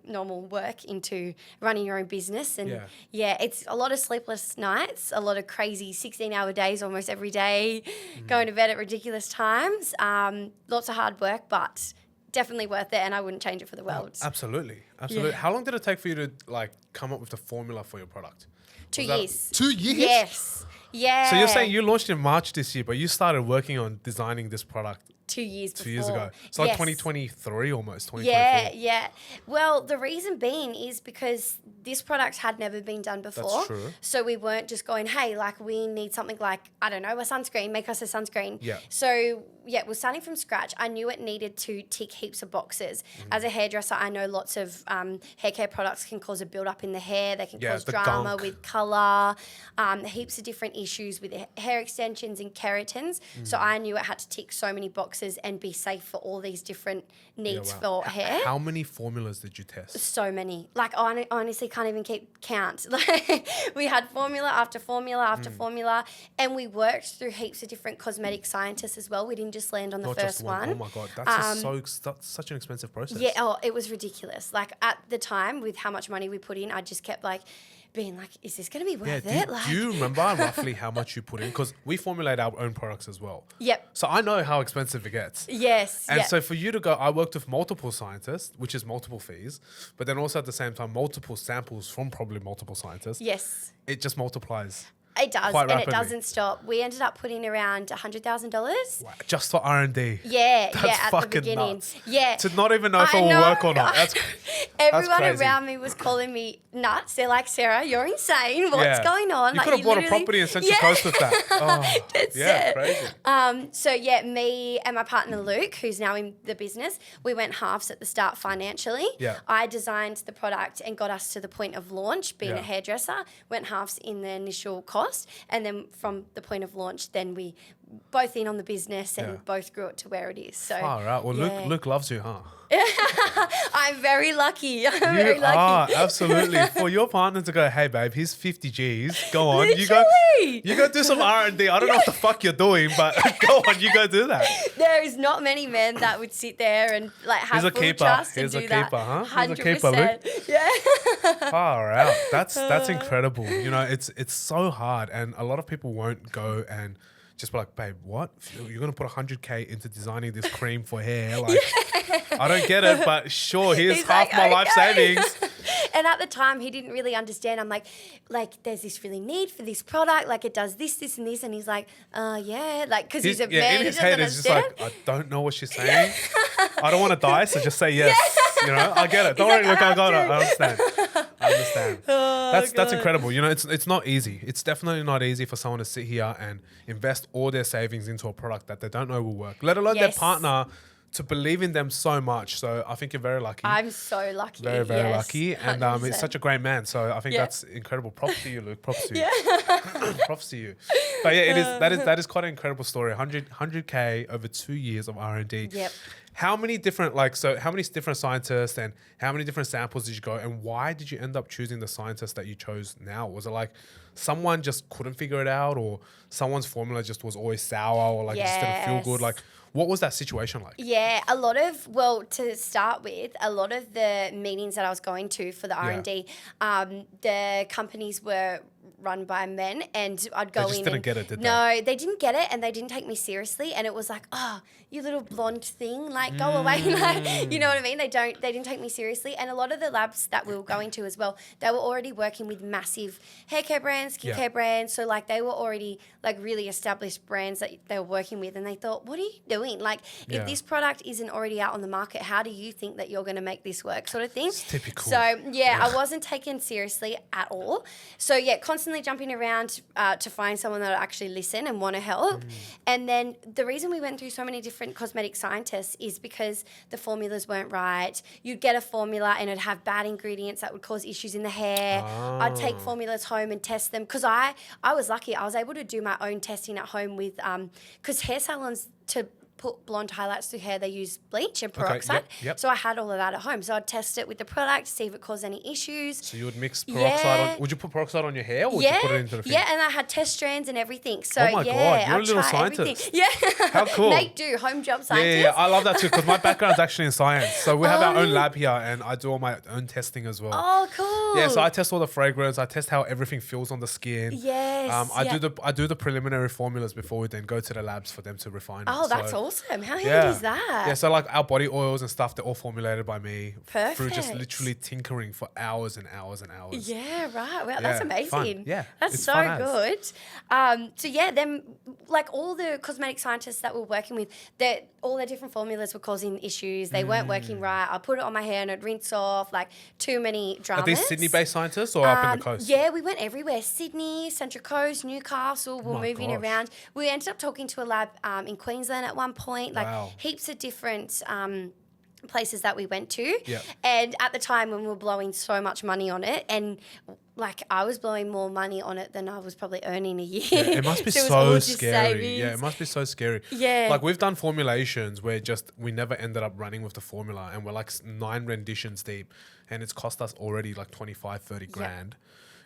[SPEAKER 1] normal work into running your own business. And it's a lot of sleepless nights, a lot of crazy 16-hour days almost every day, going to bed at ridiculous times. Lots of hard work, but definitely worth it, and I wouldn't change it for the world.
[SPEAKER 2] Absolutely. Yeah. How long did it take for you to like come up with the formula for your product?
[SPEAKER 1] 2 years.
[SPEAKER 2] 2 years?
[SPEAKER 1] Yes. Yeah.
[SPEAKER 2] So you're saying you launched in March this year, but you started working on designing this product
[SPEAKER 1] 2 years before.
[SPEAKER 2] 2 years ago. So like 2023 almost, 2024.
[SPEAKER 1] Yeah. Well, the reason being is because this product had never been done before.
[SPEAKER 2] That's true.
[SPEAKER 1] So we weren't just going, hey, like we need something like, I don't know, a sunscreen, make us a sunscreen.
[SPEAKER 2] Yeah.
[SPEAKER 1] So we're starting from scratch. I knew it needed to tick heaps of boxes. As a hairdresser, I know lots of hair care products can cause a build-up in the hair. They can cause drama
[SPEAKER 2] gunk
[SPEAKER 1] with colour, heaps of different issues with hair extensions and keratins. So I knew it had to tick so many boxes boxes and be safe for all these different needs
[SPEAKER 2] wow.
[SPEAKER 1] for hair.
[SPEAKER 2] How many formulas did you test?
[SPEAKER 1] So many. Like, I honestly can't even keep count. Like, we had formula after formula after formula, and we worked through heaps of different cosmetic scientists as well. We didn't just land on the
[SPEAKER 2] Not
[SPEAKER 1] first
[SPEAKER 2] just one.
[SPEAKER 1] one.
[SPEAKER 2] Oh my God, that's such an expensive process.
[SPEAKER 1] Yeah, it was ridiculous. Like, at the time, with how much money we put in, I just kept like being like, is this going to be worth it?
[SPEAKER 2] Do you remember roughly how much you put in? Because we formulate our own products as well.
[SPEAKER 1] Yep.
[SPEAKER 2] So I know how expensive it gets.
[SPEAKER 1] Yes.
[SPEAKER 2] And
[SPEAKER 1] yep.
[SPEAKER 2] so for you to go, I worked with multiple scientists, which is multiple fees, but then also at the same time, multiple samples from probably multiple scientists.
[SPEAKER 1] Yes.
[SPEAKER 2] It just multiplies.
[SPEAKER 1] It does,
[SPEAKER 2] quite
[SPEAKER 1] and
[SPEAKER 2] rapidly.
[SPEAKER 1] it doesn't stop. We ended up putting around $100,000.
[SPEAKER 2] Wow. Just for R&D.
[SPEAKER 1] Yeah,
[SPEAKER 2] That's
[SPEAKER 1] at the
[SPEAKER 2] fucking
[SPEAKER 1] beginning.
[SPEAKER 2] nuts.
[SPEAKER 1] Yeah.
[SPEAKER 2] To not even know if it will
[SPEAKER 1] know.
[SPEAKER 2] work or not.
[SPEAKER 1] Everyone
[SPEAKER 2] crazy.
[SPEAKER 1] around me was calling me nuts. They're like, Sarah, you're insane. What's going on?
[SPEAKER 2] You
[SPEAKER 1] like,
[SPEAKER 2] could have bought a
[SPEAKER 1] literally-
[SPEAKER 2] property in Central Coast with that. Oh,
[SPEAKER 1] That's
[SPEAKER 2] yeah,
[SPEAKER 1] it.
[SPEAKER 2] crazy.
[SPEAKER 1] So yeah, me and my partner Luke, who's now in the business, we went halves at the start financially.
[SPEAKER 2] Yeah.
[SPEAKER 1] I designed the product and got us to the point of launch, being
[SPEAKER 2] Yeah.
[SPEAKER 1] a hairdresser, went halves in the initial cost, and then from the point of launch, then we both in on the business and
[SPEAKER 2] Yeah.
[SPEAKER 1] both grew it to where it is. So
[SPEAKER 2] All right. Well,
[SPEAKER 1] yeah.
[SPEAKER 2] Luke loves you, huh?
[SPEAKER 1] I'm very lucky. I'm
[SPEAKER 2] You
[SPEAKER 1] very lucky.
[SPEAKER 2] are, absolutely. For your partner to go, hey, babe, here's 50 G's. Go on.
[SPEAKER 1] Literally.
[SPEAKER 2] You go do some R&D. I don't know what the fuck you're doing, but go on, you go do that.
[SPEAKER 1] There is not many men that would sit there and like have
[SPEAKER 2] He's a
[SPEAKER 1] full
[SPEAKER 2] keeper.
[SPEAKER 1] trust
[SPEAKER 2] He's
[SPEAKER 1] and
[SPEAKER 2] a
[SPEAKER 1] do
[SPEAKER 2] keeper, huh?
[SPEAKER 1] that.
[SPEAKER 2] He's a keeper, Luke.
[SPEAKER 1] 100%. Yeah.
[SPEAKER 2] Far out. That's incredible. You know, it's so hard, and a lot of people won't go and just be like, babe, what? You're gonna put 100K into designing this cream for hair? Like, I don't get it, but sure, here's
[SPEAKER 1] He's
[SPEAKER 2] half
[SPEAKER 1] like,
[SPEAKER 2] my life
[SPEAKER 1] okay.
[SPEAKER 2] savings.
[SPEAKER 1] And at the time, he didn't really understand. I'm like, there's this really need for this product. Like, it does this, this, and this. And he's like, yeah. Like, because he's a man,
[SPEAKER 2] in
[SPEAKER 1] he
[SPEAKER 2] his
[SPEAKER 1] doesn't
[SPEAKER 2] head, it's just
[SPEAKER 1] understand.
[SPEAKER 2] like, I don't know what she's saying. I don't want to die, so just say yes. You know, I get it. Don't
[SPEAKER 1] He's
[SPEAKER 2] worry,
[SPEAKER 1] like,
[SPEAKER 2] look,
[SPEAKER 1] I
[SPEAKER 2] I got it.
[SPEAKER 1] have
[SPEAKER 2] I understand. I understand. That's
[SPEAKER 1] God.
[SPEAKER 2] incredible. You know, it's not easy. It's definitely not easy for someone to sit here and invest all their savings into a product that they don't know will work, let alone their
[SPEAKER 1] Yes.
[SPEAKER 2] partner to believe in them so much. So I think you're very lucky.
[SPEAKER 1] I'm so lucky.
[SPEAKER 2] Very, very
[SPEAKER 1] yes,
[SPEAKER 2] lucky. And he's
[SPEAKER 1] 100%.
[SPEAKER 2] such a great man. So I think
[SPEAKER 1] Yeah.
[SPEAKER 2] that's incredible. Props to you, Luke. Props to you. Props to you. But yeah, that is quite an incredible story. 100K over 2 years of R&D.
[SPEAKER 1] Yep.
[SPEAKER 2] How many different scientists and how many different samples did you go, and why did you end up choosing the scientist that you chose now? Was it like someone just couldn't figure it out, or someone's formula just was always sour, or like it just didn't feel good?
[SPEAKER 1] Yes.
[SPEAKER 2] Like, what was that situation like?
[SPEAKER 1] Yeah, to start with, a lot of the meetings that I was going to for the R&D, the companies were run by men, and I'd go in.
[SPEAKER 2] They just didn't get it, did they?
[SPEAKER 1] No, they didn't get it, and they didn't take me seriously. And it was like, oh, you little blonde thing, like go away, like, you know what I mean? They didn't take me seriously. And a lot of the labs that we were going to as well, they were already working with massive hair care brands, skincare brands. So like they were already like really established brands that they were working with, and they thought, what are you doing? Like if this product isn't already out on the market, how do you think that you're going to make this work, sort of thing?
[SPEAKER 2] It's typical.
[SPEAKER 1] So yeah, I wasn't taken seriously at all. So yeah, constantly jumping around to find someone that would actually listen and want to help. And then the reason we went through so many different cosmetic scientists is because the formulas weren't right. You'd get a formula and it'd have bad ingredients that would cause issues in the hair. I'd take formulas home and test them, because I was lucky. I was able to do my own testing at home with, because hair salons, to put blonde highlights through hair, they use bleach and peroxide.
[SPEAKER 2] Yep.
[SPEAKER 1] So I had all of that at home. So I'd test it with the product, see if it caused any issues.
[SPEAKER 2] So you would mix peroxide on. Would you put peroxide on your hair, or would you put it into the thing?
[SPEAKER 1] Yeah, and I had test strands and everything. So
[SPEAKER 2] Oh my God, you're a
[SPEAKER 1] I'd
[SPEAKER 2] little
[SPEAKER 1] try
[SPEAKER 2] scientist.
[SPEAKER 1] everything. Yeah.
[SPEAKER 2] How cool.
[SPEAKER 1] Make do, home job scientist.
[SPEAKER 2] Yeah, I love that too, because my background's actually in science. So we have our own lab here, and I do all my own testing as well.
[SPEAKER 1] Oh, cool.
[SPEAKER 2] Yeah, so I test all the fragrance. I test how everything feels on the skin.
[SPEAKER 1] Yes.
[SPEAKER 2] I do the preliminary formulas before we then go to the labs for them to refine it.
[SPEAKER 1] Oh, that's
[SPEAKER 2] So,
[SPEAKER 1] awesome. How handy
[SPEAKER 2] Yeah.
[SPEAKER 1] is that?
[SPEAKER 2] Yeah, so like our body oils and stuff, they're all formulated by me through just
[SPEAKER 1] Perfect.
[SPEAKER 2] literally tinkering for hours and hours and hours.
[SPEAKER 1] Yeah, right. Wow, that's
[SPEAKER 2] Yeah,
[SPEAKER 1] amazing.
[SPEAKER 2] fun. Yeah,
[SPEAKER 1] That's
[SPEAKER 2] it's
[SPEAKER 1] so
[SPEAKER 2] fun as.
[SPEAKER 1] good. So yeah, them like all the cosmetic scientists that we're working with, all their different formulas were causing issues. They weren't working right. I put it on my hair and it'd rinse off. Like too many dramas.
[SPEAKER 2] Are these Sydney-based scientists or up in the coast?
[SPEAKER 1] Yeah, we went everywhere. Sydney, Central Coast, Newcastle. We're
[SPEAKER 2] my
[SPEAKER 1] moving
[SPEAKER 2] gosh.
[SPEAKER 1] around. We ended up talking to a lab in Queensland at one point. Like
[SPEAKER 2] Wow.
[SPEAKER 1] heaps of different places that we went to.
[SPEAKER 2] Yep.
[SPEAKER 1] And at the time when we were blowing so much money on it, and like I was blowing more money on it than I was probably earning a year.
[SPEAKER 2] Yeah, it must be
[SPEAKER 1] So it was all
[SPEAKER 2] so
[SPEAKER 1] just
[SPEAKER 2] scary.
[SPEAKER 1] savings.
[SPEAKER 2] Yeah, it must be so scary.
[SPEAKER 1] Yeah.
[SPEAKER 2] Like we've done formulations where we never ended up running with the formula, and we're like 9 renditions deep, and it's cost us already like 25, 30 grand.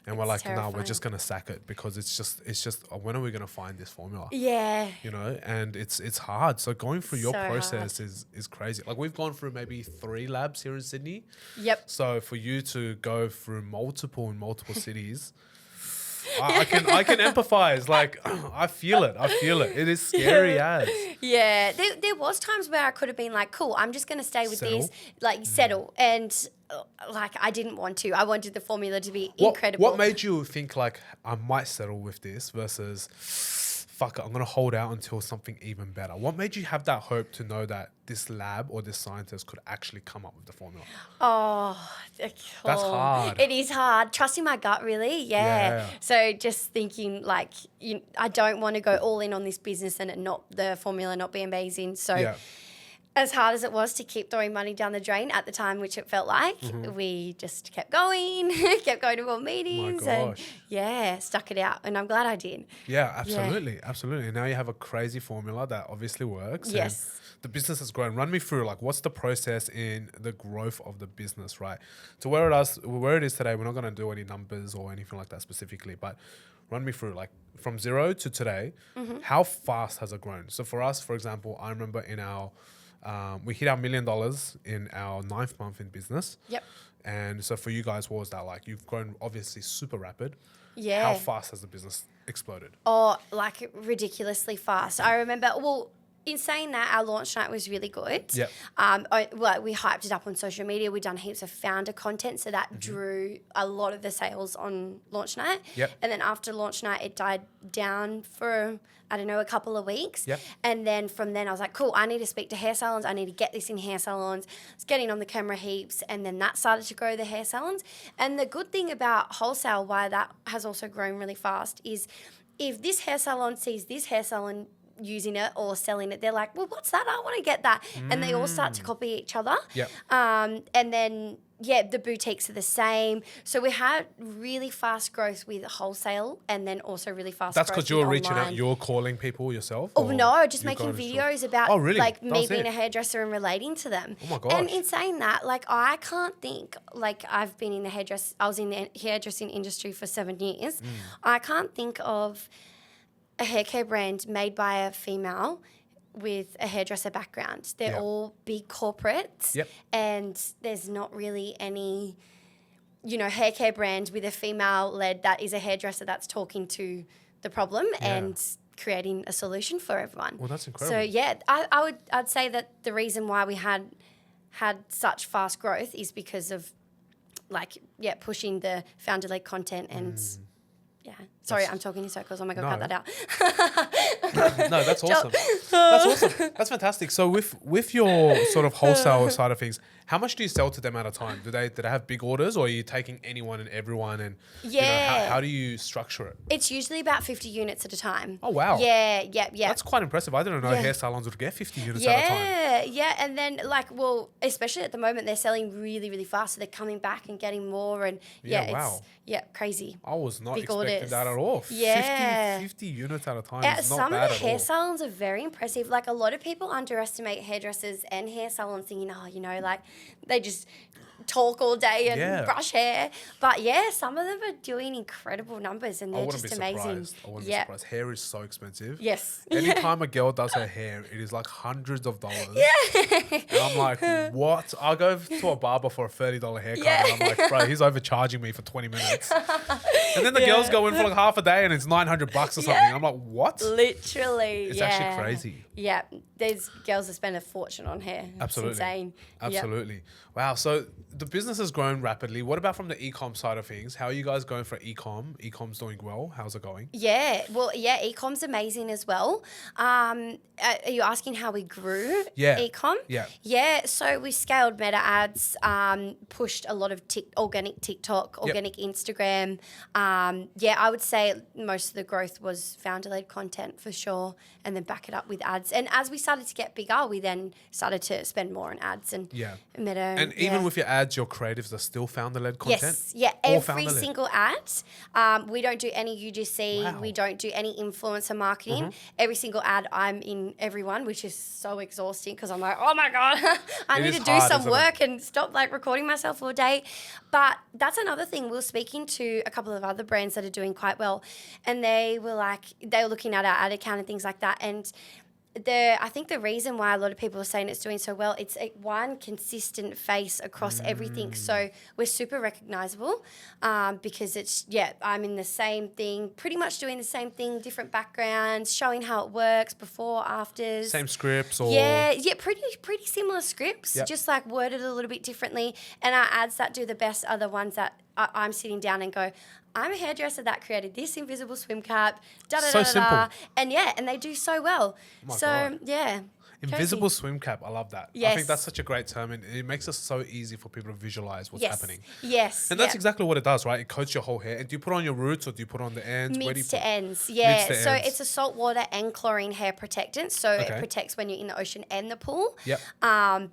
[SPEAKER 2] And we're like,
[SPEAKER 1] It's
[SPEAKER 2] no, we're
[SPEAKER 1] terrifying.
[SPEAKER 2] just gonna sack it because it's just when are we gonna find this formula?
[SPEAKER 1] Yeah.
[SPEAKER 2] You know, and it's hard. So going through your
[SPEAKER 1] So
[SPEAKER 2] process is crazy. Like we've gone through maybe 3 labs here in Sydney.
[SPEAKER 1] Yep.
[SPEAKER 2] So for you to go through multiple cities, I can empathize. Like I feel it. It is scary as.
[SPEAKER 1] Yeah. There was times where I could have been like, cool, I'm just going to stay with
[SPEAKER 2] Settle?
[SPEAKER 1] this, like settle. And like I didn't want to. I wanted the formula to be incredible.
[SPEAKER 2] What made you think like I might settle with this versus fuck it, I'm gonna hold out until something even better? What made you have that hope to know that this lab or this scientist could actually come up with the formula?
[SPEAKER 1] That's
[SPEAKER 2] hard.
[SPEAKER 1] It is hard. Trusting my gut, really. Yeah. So just thinking like, I don't want to go all in on this business and the formula not be amazing. So as hard as it was to keep throwing money down the drain at the time, which it felt like, we just kept going to more meetings and stuck it out. And I'm glad I did.
[SPEAKER 2] Yeah, absolutely. And now you have a crazy formula that obviously works.
[SPEAKER 1] Yes.
[SPEAKER 2] And the business has grown. Run me through like what's the process in the growth of the business, right? To where it is today, we're not going to do any numbers or anything like that specifically, but run me through like from 0 to today, how fast has it grown? So for us, for example, I remember in our we hit our $1 million in our 9th month in business.
[SPEAKER 1] Yep.
[SPEAKER 2] And so for you guys, what was that like? You've grown obviously super rapid.
[SPEAKER 1] Yeah.
[SPEAKER 2] How fast has the business exploded?
[SPEAKER 1] Oh, like ridiculously fast. I remember, in saying that, our launch night was really good.
[SPEAKER 2] Yep.
[SPEAKER 1] We hyped it up on social media. We've done heaps of founder content, so that drew a lot of the sales on launch night.
[SPEAKER 2] Yep.
[SPEAKER 1] And then after launch night, it died down for, I don't know, a couple of weeks.
[SPEAKER 2] Yep.
[SPEAKER 1] And then from then I was like, cool, I need to speak to hair salons. I need to get this in hair salons. It's getting on the camera heaps. And then that started to grow the hair salons. And the good thing about wholesale, why that has also grown really fast, is if this hair salon sees this hair salon using it or selling it, they're like, well, what's that? I want to get that. And they all start to copy each other.
[SPEAKER 2] Yep.
[SPEAKER 1] And then, the boutiques are the same. So we had really fast growth with wholesale and then also really fast
[SPEAKER 2] That's
[SPEAKER 1] growth
[SPEAKER 2] because you're
[SPEAKER 1] with
[SPEAKER 2] reaching
[SPEAKER 1] online.
[SPEAKER 2] out, you're calling people yourself?
[SPEAKER 1] Oh,
[SPEAKER 2] or
[SPEAKER 1] no, just
[SPEAKER 2] you're
[SPEAKER 1] making
[SPEAKER 2] going to
[SPEAKER 1] videos about
[SPEAKER 2] really?
[SPEAKER 1] like
[SPEAKER 2] That
[SPEAKER 1] me
[SPEAKER 2] was
[SPEAKER 1] being
[SPEAKER 2] it?
[SPEAKER 1] a hairdresser and relating to them.
[SPEAKER 2] Oh my gosh.
[SPEAKER 1] And in saying that, like I can't think, like I've been in I was in the hairdressing industry for 7 years. I can't think of a hair care brand made by a female with a hairdresser background. They're all big corporates.
[SPEAKER 2] Yep.
[SPEAKER 1] And there's not really any, hair care brand with a female led that is a hairdresser that's talking to the problem and creating a solution for everyone.
[SPEAKER 2] Well, that's incredible.
[SPEAKER 1] So I'd say that the reason why we had such fast growth is because of pushing the founder led content and sorry, I'm talking in circles. Oh my God, cut that out.
[SPEAKER 2] No, that's awesome. That's awesome. That's fantastic. So with your sort of wholesale side of things, how much do you sell to them at a time? Do they have big orders, or are you taking anyone and everyone? And how do you structure it?
[SPEAKER 1] It's usually about 50 units at a time.
[SPEAKER 2] Oh wow.
[SPEAKER 1] Yeah.
[SPEAKER 2] That's quite impressive. I didn't know hair salons would get 50 units at a time.
[SPEAKER 1] Yeah, and then especially at the moment, they're selling really, really fast. So they're coming back and getting more, and it's crazy.
[SPEAKER 2] I was not
[SPEAKER 1] Big
[SPEAKER 2] expecting
[SPEAKER 1] orders.
[SPEAKER 2] that at all.
[SPEAKER 1] Yeah.
[SPEAKER 2] 50 units at a time is not
[SPEAKER 1] some
[SPEAKER 2] bad
[SPEAKER 1] of the
[SPEAKER 2] at
[SPEAKER 1] hair
[SPEAKER 2] all.
[SPEAKER 1] salons are very impressive. Like a lot of people underestimate hairdressers and hair salons, thinking, they just talk all day and brush hair. But some of them are doing incredible numbers, and they're just amazing.
[SPEAKER 2] I wouldn't be surprised. Hair is so expensive.
[SPEAKER 1] Yes.
[SPEAKER 2] Anytime a girl does her hair, it is like hundreds of dollars. Yeah. And I'm like, what? I'll go to a barber for a $30 haircut. And I'm like, bro, he's overcharging me for 20 minutes. And then the girls go in for like half a day and it's $900 or something. And I'm like, what?
[SPEAKER 1] Literally.
[SPEAKER 2] It's actually crazy.
[SPEAKER 1] Yeah. There's girls that spend a fortune on hair.
[SPEAKER 2] Absolutely.
[SPEAKER 1] It's insane.
[SPEAKER 2] Absolutely. Yep. Wow. So the business has grown rapidly. What about from the e-com side of things? How are you guys going for e-com? E-com's doing well. How's it going?
[SPEAKER 1] Yeah. Well, e-com's amazing as well. Are you asking how we grew e-com?
[SPEAKER 2] Yeah.
[SPEAKER 1] Yeah. So we scaled meta ads, pushed a lot of organic TikTok, organic Instagram. I would say most of the growth was founder-led content for sure, and then back it up with ads. And as we started started to get bigger, we then started to spend more on ads and meta.
[SPEAKER 2] And even with your ads, your creatives are still founder-led content?
[SPEAKER 1] Yes, yeah,
[SPEAKER 2] All
[SPEAKER 1] every
[SPEAKER 2] founder-led?
[SPEAKER 1] single ad. We don't do any UGC.
[SPEAKER 2] Wow.
[SPEAKER 1] We don't do any influencer marketing. Every single ad, I'm in everyone, which is so exhausting because I'm like, oh my God, I need to do some work and stop like recording myself all day. But that's another thing. We were speaking to a couple of other brands that are doing quite well, and they were looking at our ad account and things like that. And I think the reason why a lot of people are saying it's doing so well, it's one consistent face across everything. So we're super recognizable because I'm in the same thing, pretty much doing the same thing, different backgrounds, showing how it works, before, afters.
[SPEAKER 2] Same scripts or?
[SPEAKER 1] Yeah, pretty similar scripts,
[SPEAKER 2] Yep.
[SPEAKER 1] just like worded a little bit differently. And our ads that do the best are the ones that I'm sitting down and go, I'm a hairdresser that created this invisible swim cap,
[SPEAKER 2] simple.
[SPEAKER 1] And they do so well.
[SPEAKER 2] Oh my God.
[SPEAKER 1] Yeah.
[SPEAKER 2] Invisible
[SPEAKER 1] Crazy.
[SPEAKER 2] swim cap. I love that. I
[SPEAKER 1] Yes.
[SPEAKER 2] think that's such a great term, and it makes it so easy for people to visualize what's happening.
[SPEAKER 1] Yes.
[SPEAKER 2] And that's exactly what it does, right? It coats your whole hair. And do you put on your roots or do you put on the ends? Where do you
[SPEAKER 1] Mids
[SPEAKER 2] put?
[SPEAKER 1] to ends. Yeah.
[SPEAKER 2] Mids to
[SPEAKER 1] So
[SPEAKER 2] ends.
[SPEAKER 1] it's a saltwater and chlorine hair protectant. So
[SPEAKER 2] Okay.
[SPEAKER 1] it protects when you're in the ocean and the pool.
[SPEAKER 2] Yep.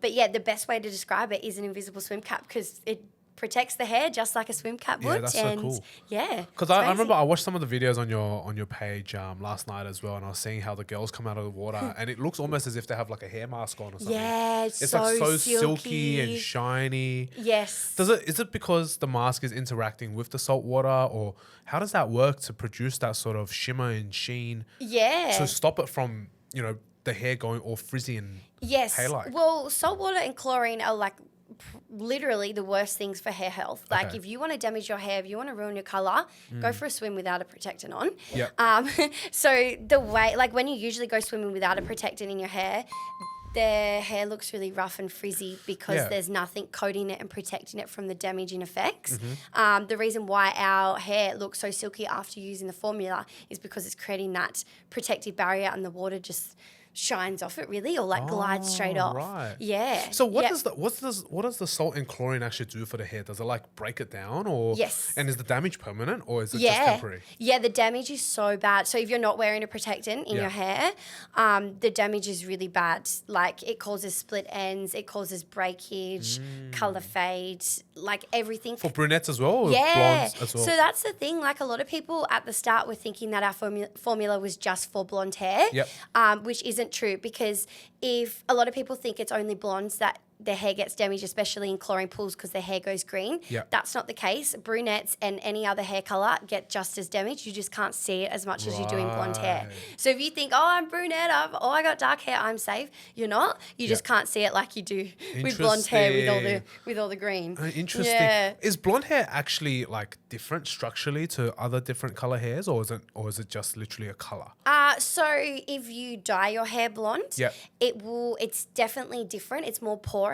[SPEAKER 1] But yeah, the best way to describe it is an invisible swim cap because it protects the hair just like a swim cap would.
[SPEAKER 2] Yeah, that's so cool.
[SPEAKER 1] Yeah.
[SPEAKER 2] Because I remember I watched some of the videos on your page last night as well, and I was seeing how the girls come out of the water, and it looks almost as if they have like a hair mask on or something.
[SPEAKER 1] Yeah,
[SPEAKER 2] It's like so silky and shiny.
[SPEAKER 1] Yes.
[SPEAKER 2] Is it because the mask is interacting with the salt water, or how does that work to produce that sort of shimmer and sheen?
[SPEAKER 1] Yeah.
[SPEAKER 2] To stop it from, the hair going all frizzy and hair-like?
[SPEAKER 1] Well, saltwater and chlorine are like literally the worst things for hair health. Like if you want to damage your hair, if you want to ruin your color, go for a swim without a protectant on.
[SPEAKER 2] Yep.
[SPEAKER 1] So the way, like when you usually go swimming without a protectant in your hair, their hair looks really rough and frizzy because there's nothing coating it and protecting it from the damaging effects. The reason why our hair looks so silky after using the formula is because it's creating that protective barrier and the water just shines off it really, or like glides straight off.
[SPEAKER 2] Right.
[SPEAKER 1] Yeah.
[SPEAKER 2] So what does the salt and chlorine actually do for the hair? Does it like break it down, or
[SPEAKER 1] Yes.
[SPEAKER 2] And is the damage permanent, or is it just temporary?
[SPEAKER 1] Yeah, the damage is so bad. So if you're not wearing a protectant in your hair, the damage is really bad. Like it causes split ends, it causes breakage, color fade, like everything.
[SPEAKER 2] For brunettes as well, or blondes as well?
[SPEAKER 1] So that's the thing. Like a lot of people at the start were thinking that our formula was just for blonde hair, which isn't true, because if a lot of people think it's only blondes that their hair gets damaged, especially in chlorine pools because their hair goes green. That's not the case. Brunettes and any other hair color get just as damaged. You just can't see it as much as you do in blonde hair. So if you think, oh, I'm brunette, I got dark hair, I'm safe. You're not. You just can't see it like you do with blonde hair with all the green.
[SPEAKER 2] Interesting.
[SPEAKER 1] Yeah.
[SPEAKER 2] Is blonde hair actually like different structurally to other different color hairs, or is it just literally a color?
[SPEAKER 1] So if you dye your hair blonde, it's definitely different. It's more porous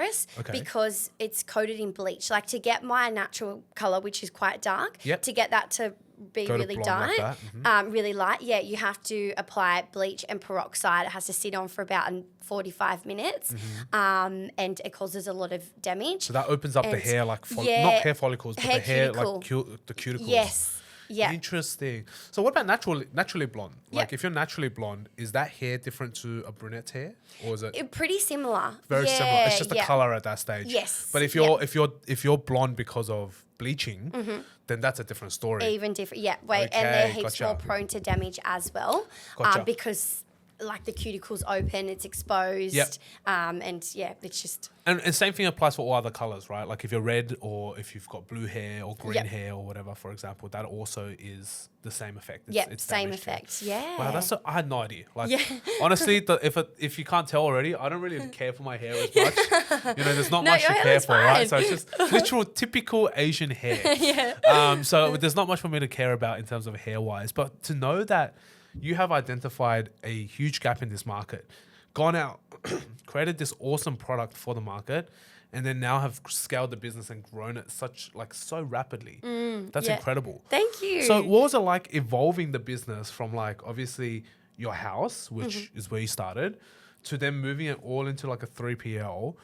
[SPEAKER 1] because it's coated in bleach. Like to get my natural color, which is quite dark, to get that to be really dark, like really light, you have to apply bleach and peroxide. It has to sit on for about 45 minutes, and it causes a lot of damage.
[SPEAKER 2] So that opens up the hair, like not hair follicles, but the hair, like the cuticles.
[SPEAKER 1] Yes. Yeah.
[SPEAKER 2] Interesting. So what about naturally blonde? Like if you're naturally blonde, is that hair different to a brunette's hair, or is it
[SPEAKER 1] pretty similar?
[SPEAKER 2] very similar? It's just the color at that stage.
[SPEAKER 1] Yes.
[SPEAKER 2] But if you're blonde because of bleaching, then that's a different story.
[SPEAKER 1] Even different. Yeah. Wait, and they're heaps more prone to damage as well, because like the cuticles open, it's exposed, and it's just.
[SPEAKER 2] And same thing applies for all other colors, right? Like if you're red, or if you've got blue hair or green hair or whatever, for example, that also is the same effect. It's
[SPEAKER 1] same effect.
[SPEAKER 2] Hair.
[SPEAKER 1] Yeah.
[SPEAKER 2] Wow, I had no idea. Like honestly, if you can't tell already, I don't really care for my hair as much. There's not much to care for, right? So it's just literal typical Asian hair. So there's not much for me to care about in terms of hair wise, but to know that you have identified a huge gap in this market, gone out, created this awesome product for the market, and then now have scaled the business and grown it so rapidly. That's incredible.
[SPEAKER 1] Thank you.
[SPEAKER 2] So what was it like evolving the business from like obviously your house, which is where you started, to then moving it all into like a 3PL?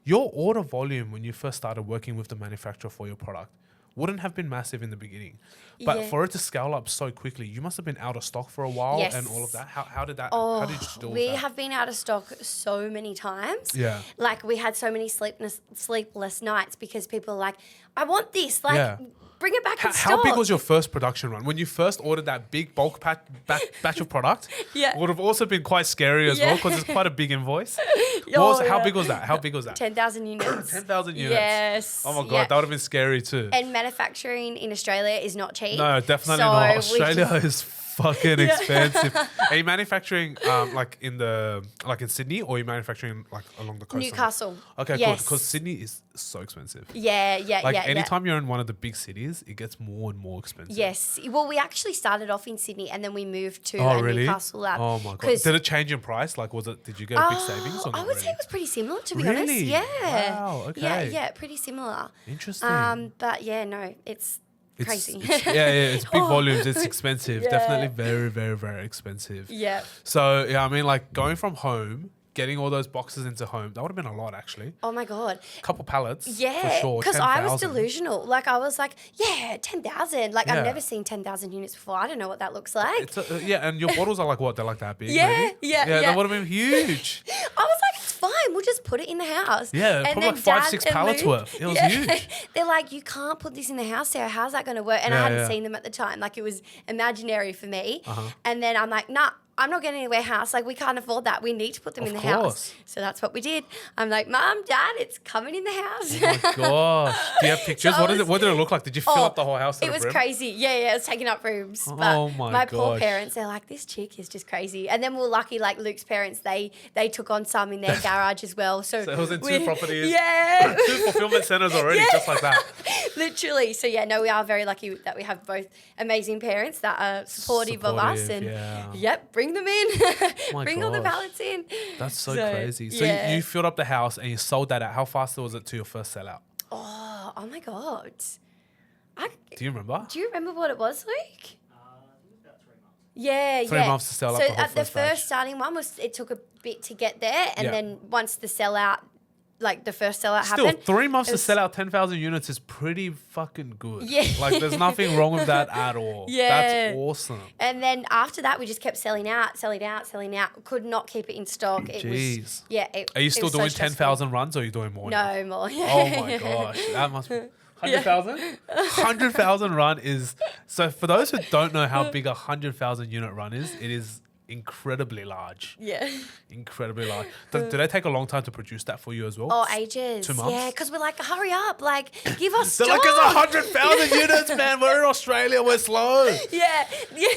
[SPEAKER 2] Your order volume when you first started working with the manufacturer for your product, wouldn't have been massive in the beginning. But
[SPEAKER 1] Yeah.
[SPEAKER 2] for it to scale up so quickly, you must have been out of stock for a while
[SPEAKER 1] Yes.
[SPEAKER 2] and all of that. How did that,
[SPEAKER 1] Oh,
[SPEAKER 2] how did you deal with
[SPEAKER 1] we
[SPEAKER 2] that?
[SPEAKER 1] have been out of stock so many times.
[SPEAKER 2] Yeah.
[SPEAKER 1] Like we had so many sleepless nights because people are like, I want this. Like,
[SPEAKER 2] Yeah.
[SPEAKER 1] bring it back in stock.
[SPEAKER 2] How big was your first production run? When you first ordered that big bulk batch of product,
[SPEAKER 1] Yeah.
[SPEAKER 2] would have also been quite scary as well
[SPEAKER 1] Yeah.
[SPEAKER 2] because it's quite a big invoice.
[SPEAKER 1] Oh,
[SPEAKER 2] How
[SPEAKER 1] yeah.
[SPEAKER 2] big was that? How big was that?
[SPEAKER 1] 10,000 units.
[SPEAKER 2] 10,000 units.
[SPEAKER 1] Yes.
[SPEAKER 2] Oh my God,
[SPEAKER 1] Yeah.
[SPEAKER 2] that would have been scary too.
[SPEAKER 1] And manufacturing in Australia is not cheap.
[SPEAKER 2] No, definitely
[SPEAKER 1] So
[SPEAKER 2] not.
[SPEAKER 1] we
[SPEAKER 2] Australia
[SPEAKER 1] just-
[SPEAKER 2] is fucking expensive. Are you manufacturing like in Sydney, or are you manufacturing like along the coast?
[SPEAKER 1] Newcastle.
[SPEAKER 2] Okay,
[SPEAKER 1] Yes.
[SPEAKER 2] good. Because Sydney is so expensive.
[SPEAKER 1] Yeah,
[SPEAKER 2] Like
[SPEAKER 1] yeah.
[SPEAKER 2] anytime you're in one of the big cities, it gets more and more expensive.
[SPEAKER 1] Yes. Well, we actually started off in Sydney and then we moved to
[SPEAKER 2] Oh
[SPEAKER 1] a
[SPEAKER 2] really?
[SPEAKER 1] Newcastle lab.
[SPEAKER 2] Oh my God.
[SPEAKER 1] 'Cause-
[SPEAKER 2] Did it change in price? Like, did you get a big savings or not
[SPEAKER 1] I would say
[SPEAKER 2] really?
[SPEAKER 1] it was pretty similar, to be honest.
[SPEAKER 2] Really?
[SPEAKER 1] Yeah.
[SPEAKER 2] Wow,
[SPEAKER 1] Yeah,
[SPEAKER 2] okay.
[SPEAKER 1] yeah, pretty similar.
[SPEAKER 2] Interesting.
[SPEAKER 1] But yeah, no, it's crazy.
[SPEAKER 2] It's big
[SPEAKER 1] Oh.
[SPEAKER 2] volumes. It's expensive.
[SPEAKER 1] Yeah.
[SPEAKER 2] Definitely very, very, very expensive.
[SPEAKER 1] Yeah.
[SPEAKER 2] So yeah, I mean, like going from home, getting all those boxes into home, that would have been a lot actually.
[SPEAKER 1] Oh my God.
[SPEAKER 2] Couple pallets.
[SPEAKER 1] Yeah,
[SPEAKER 2] for sure.
[SPEAKER 1] because I was
[SPEAKER 2] 10,000.
[SPEAKER 1] delusional. Like I was like, yeah, 10,000. Like
[SPEAKER 2] Yeah.
[SPEAKER 1] I've never seen 10,000 units before. I don't know what that looks like.
[SPEAKER 2] It's yeah, and your bottles are like what? They're like that big.
[SPEAKER 1] Yeah,
[SPEAKER 2] maybe?
[SPEAKER 1] yeah,
[SPEAKER 2] That
[SPEAKER 1] yeah.
[SPEAKER 2] would have been huge.
[SPEAKER 1] I was like, it's fine. We'll just put it in the house.
[SPEAKER 2] Yeah,
[SPEAKER 1] And
[SPEAKER 2] probably
[SPEAKER 1] then
[SPEAKER 2] like 5,
[SPEAKER 1] Dad
[SPEAKER 2] 6
[SPEAKER 1] and
[SPEAKER 2] pallets
[SPEAKER 1] Luke-
[SPEAKER 2] worth. It was huge.
[SPEAKER 1] They're like, you can't put this in the house, Sarah. How's that going to work? And I
[SPEAKER 2] Yeah,
[SPEAKER 1] hadn't
[SPEAKER 2] yeah.
[SPEAKER 1] seen them at the time. Like it was imaginary for me.
[SPEAKER 2] Uh-huh.
[SPEAKER 1] And then I'm like, nah. I'm not getting a warehouse. Like, we can't afford that. We need to put them
[SPEAKER 2] Of
[SPEAKER 1] in the
[SPEAKER 2] course.
[SPEAKER 1] house. So that's what we did. I'm like, Mom, Dad, it's coming in the house.
[SPEAKER 2] Oh my gosh. Do you have pictures?
[SPEAKER 1] So I
[SPEAKER 2] What did it look like? Did you fill up the whole house to
[SPEAKER 1] It
[SPEAKER 2] the
[SPEAKER 1] was
[SPEAKER 2] brim?
[SPEAKER 1] crazy. Yeah, it was taking up rooms. But
[SPEAKER 2] Oh my
[SPEAKER 1] poor
[SPEAKER 2] gosh.
[SPEAKER 1] parents, they're like, this chick is just crazy. And then we're lucky, like Luke's parents, they took on some in their garage as well. So
[SPEAKER 2] So it was in 2
[SPEAKER 1] we-
[SPEAKER 2] properties.
[SPEAKER 1] Yeah.
[SPEAKER 2] 2 fulfillment centers already,
[SPEAKER 1] Yeah.
[SPEAKER 2] just like that.
[SPEAKER 1] Literally. So yeah, no, we are very lucky that we have both amazing parents that are supportive of us.
[SPEAKER 2] Supportive,
[SPEAKER 1] And
[SPEAKER 2] yeah.
[SPEAKER 1] yep, bring them in.
[SPEAKER 2] My
[SPEAKER 1] bring all the
[SPEAKER 2] gosh.
[SPEAKER 1] pallets in.
[SPEAKER 2] That's so
[SPEAKER 1] So,
[SPEAKER 2] crazy. So
[SPEAKER 1] yeah.
[SPEAKER 2] you filled up the house and you sold that out. How fast was it to your first sellout?
[SPEAKER 1] Oh my God.
[SPEAKER 2] Do you remember?
[SPEAKER 1] Do you remember what it was, Luke? Yeah,
[SPEAKER 2] 3
[SPEAKER 1] yeah.
[SPEAKER 2] months to sell up
[SPEAKER 1] so
[SPEAKER 2] the whole
[SPEAKER 1] at the
[SPEAKER 2] first batch.
[SPEAKER 1] first starting one was it took a bit to get there, and
[SPEAKER 2] Yeah.
[SPEAKER 1] then once the sellout, like the first sellout
[SPEAKER 2] Still,
[SPEAKER 1] happened,
[SPEAKER 2] 3 months
[SPEAKER 1] it
[SPEAKER 2] to
[SPEAKER 1] was-
[SPEAKER 2] sell out 10,000 units is pretty fucking good.
[SPEAKER 1] Yeah.
[SPEAKER 2] Like, there's nothing wrong with that at all.
[SPEAKER 1] Yeah.
[SPEAKER 2] That's awesome.
[SPEAKER 1] And then after that, we just kept selling out. Could not keep it in stock. It
[SPEAKER 2] Jeez.
[SPEAKER 1] was yeah.
[SPEAKER 2] Are you still doing 10,000 runs or are you doing more now?
[SPEAKER 1] No more.
[SPEAKER 2] Oh my gosh. That must be... 100,000? 100,000 run is... So for those who don't know how big a 100,000 unit run is, it is incredibly large.
[SPEAKER 1] Yeah.
[SPEAKER 2] Incredibly large. Did they take a long time to produce that for you as well?
[SPEAKER 1] Oh, ages.
[SPEAKER 2] 2 months?
[SPEAKER 1] Yeah, because we're like, hurry up, like, give us
[SPEAKER 2] They're
[SPEAKER 1] stock.
[SPEAKER 2] like, it's 100,000 units, man. We're in Australia. We're slow.
[SPEAKER 1] Yeah,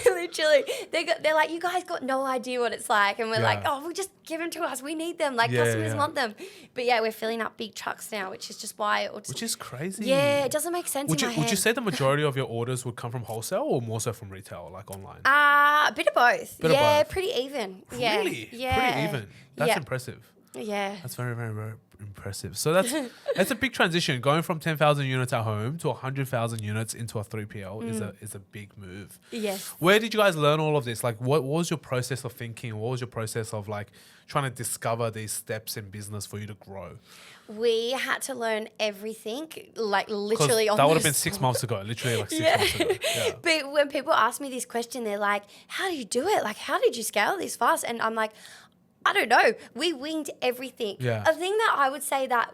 [SPEAKER 1] literally. They're like, you guys got no idea what it's like. And we're like,
[SPEAKER 2] Yeah.
[SPEAKER 1] oh, well, just give them to us. We need them. Like,
[SPEAKER 2] Yeah,
[SPEAKER 1] customers
[SPEAKER 2] yeah.
[SPEAKER 1] want them. But yeah, we're filling up big trucks now, which is just why
[SPEAKER 2] Which is crazy.
[SPEAKER 1] yeah, it doesn't make sense
[SPEAKER 2] Would
[SPEAKER 1] in
[SPEAKER 2] you
[SPEAKER 1] my
[SPEAKER 2] would you
[SPEAKER 1] head.
[SPEAKER 2] say the majority of your orders would come from wholesale or more so from retail, like online?
[SPEAKER 1] A bit of both.
[SPEAKER 2] Bit of
[SPEAKER 1] yeah,
[SPEAKER 2] both.
[SPEAKER 1] pretty even. Yeah.
[SPEAKER 2] Really?
[SPEAKER 1] Yeah.
[SPEAKER 2] Pretty even. That's
[SPEAKER 1] yeah.
[SPEAKER 2] impressive.
[SPEAKER 1] Yeah.
[SPEAKER 2] That's very, very, very impressive. So that's a big transition. Going from 10,000 units at home to 100,000 units into a 3PL is a big move.
[SPEAKER 1] Yes.
[SPEAKER 2] Where did you guys learn all of this? Like, what was your process of thinking? What was your process of like trying to discover these steps in business for you to grow?
[SPEAKER 1] We had to learn everything, like
[SPEAKER 2] 'Cause
[SPEAKER 1] literally on
[SPEAKER 2] that would have
[SPEAKER 1] the
[SPEAKER 2] been 6
[SPEAKER 1] spot.
[SPEAKER 2] months ago, literally like 6
[SPEAKER 1] Yeah.
[SPEAKER 2] months ago. Yeah.
[SPEAKER 1] But when people ask me this question, they're like, how do you do it? Like, how did you scale this fast? And I'm like, I don't know. We winged everything.
[SPEAKER 2] Yeah.
[SPEAKER 1] A thing that I would say that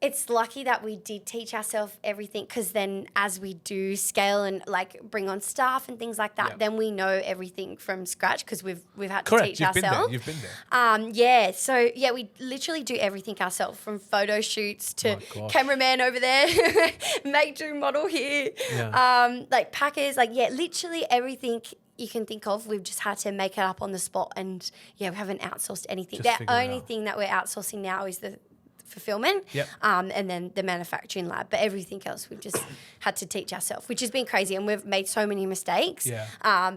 [SPEAKER 1] it's lucky that we did teach ourselves everything, because then as we do scale and like bring on staff and things like that,
[SPEAKER 2] Yeah.
[SPEAKER 1] then we know everything from scratch because we've had to
[SPEAKER 2] Correct.
[SPEAKER 1] teach
[SPEAKER 2] You've been there.
[SPEAKER 1] ourselves.
[SPEAKER 2] You've been there.
[SPEAKER 1] Yeah. So yeah, we literally do everything ourselves, from photo shoots to
[SPEAKER 2] My gosh.
[SPEAKER 1] cameraman over there, make do model here,
[SPEAKER 2] Yeah.
[SPEAKER 1] like packers, like yeah, literally everything you can think of. We've just had to make it up on the spot, and yeah, we haven't outsourced anything.
[SPEAKER 2] Just
[SPEAKER 1] The
[SPEAKER 2] figure it
[SPEAKER 1] only
[SPEAKER 2] out.
[SPEAKER 1] thing that we're outsourcing now is the fulfillment,
[SPEAKER 2] Yep.
[SPEAKER 1] and then the manufacturing lab. But everything else we've just had to teach ourselves, which has been crazy, and we've made so many mistakes.
[SPEAKER 2] Yeah.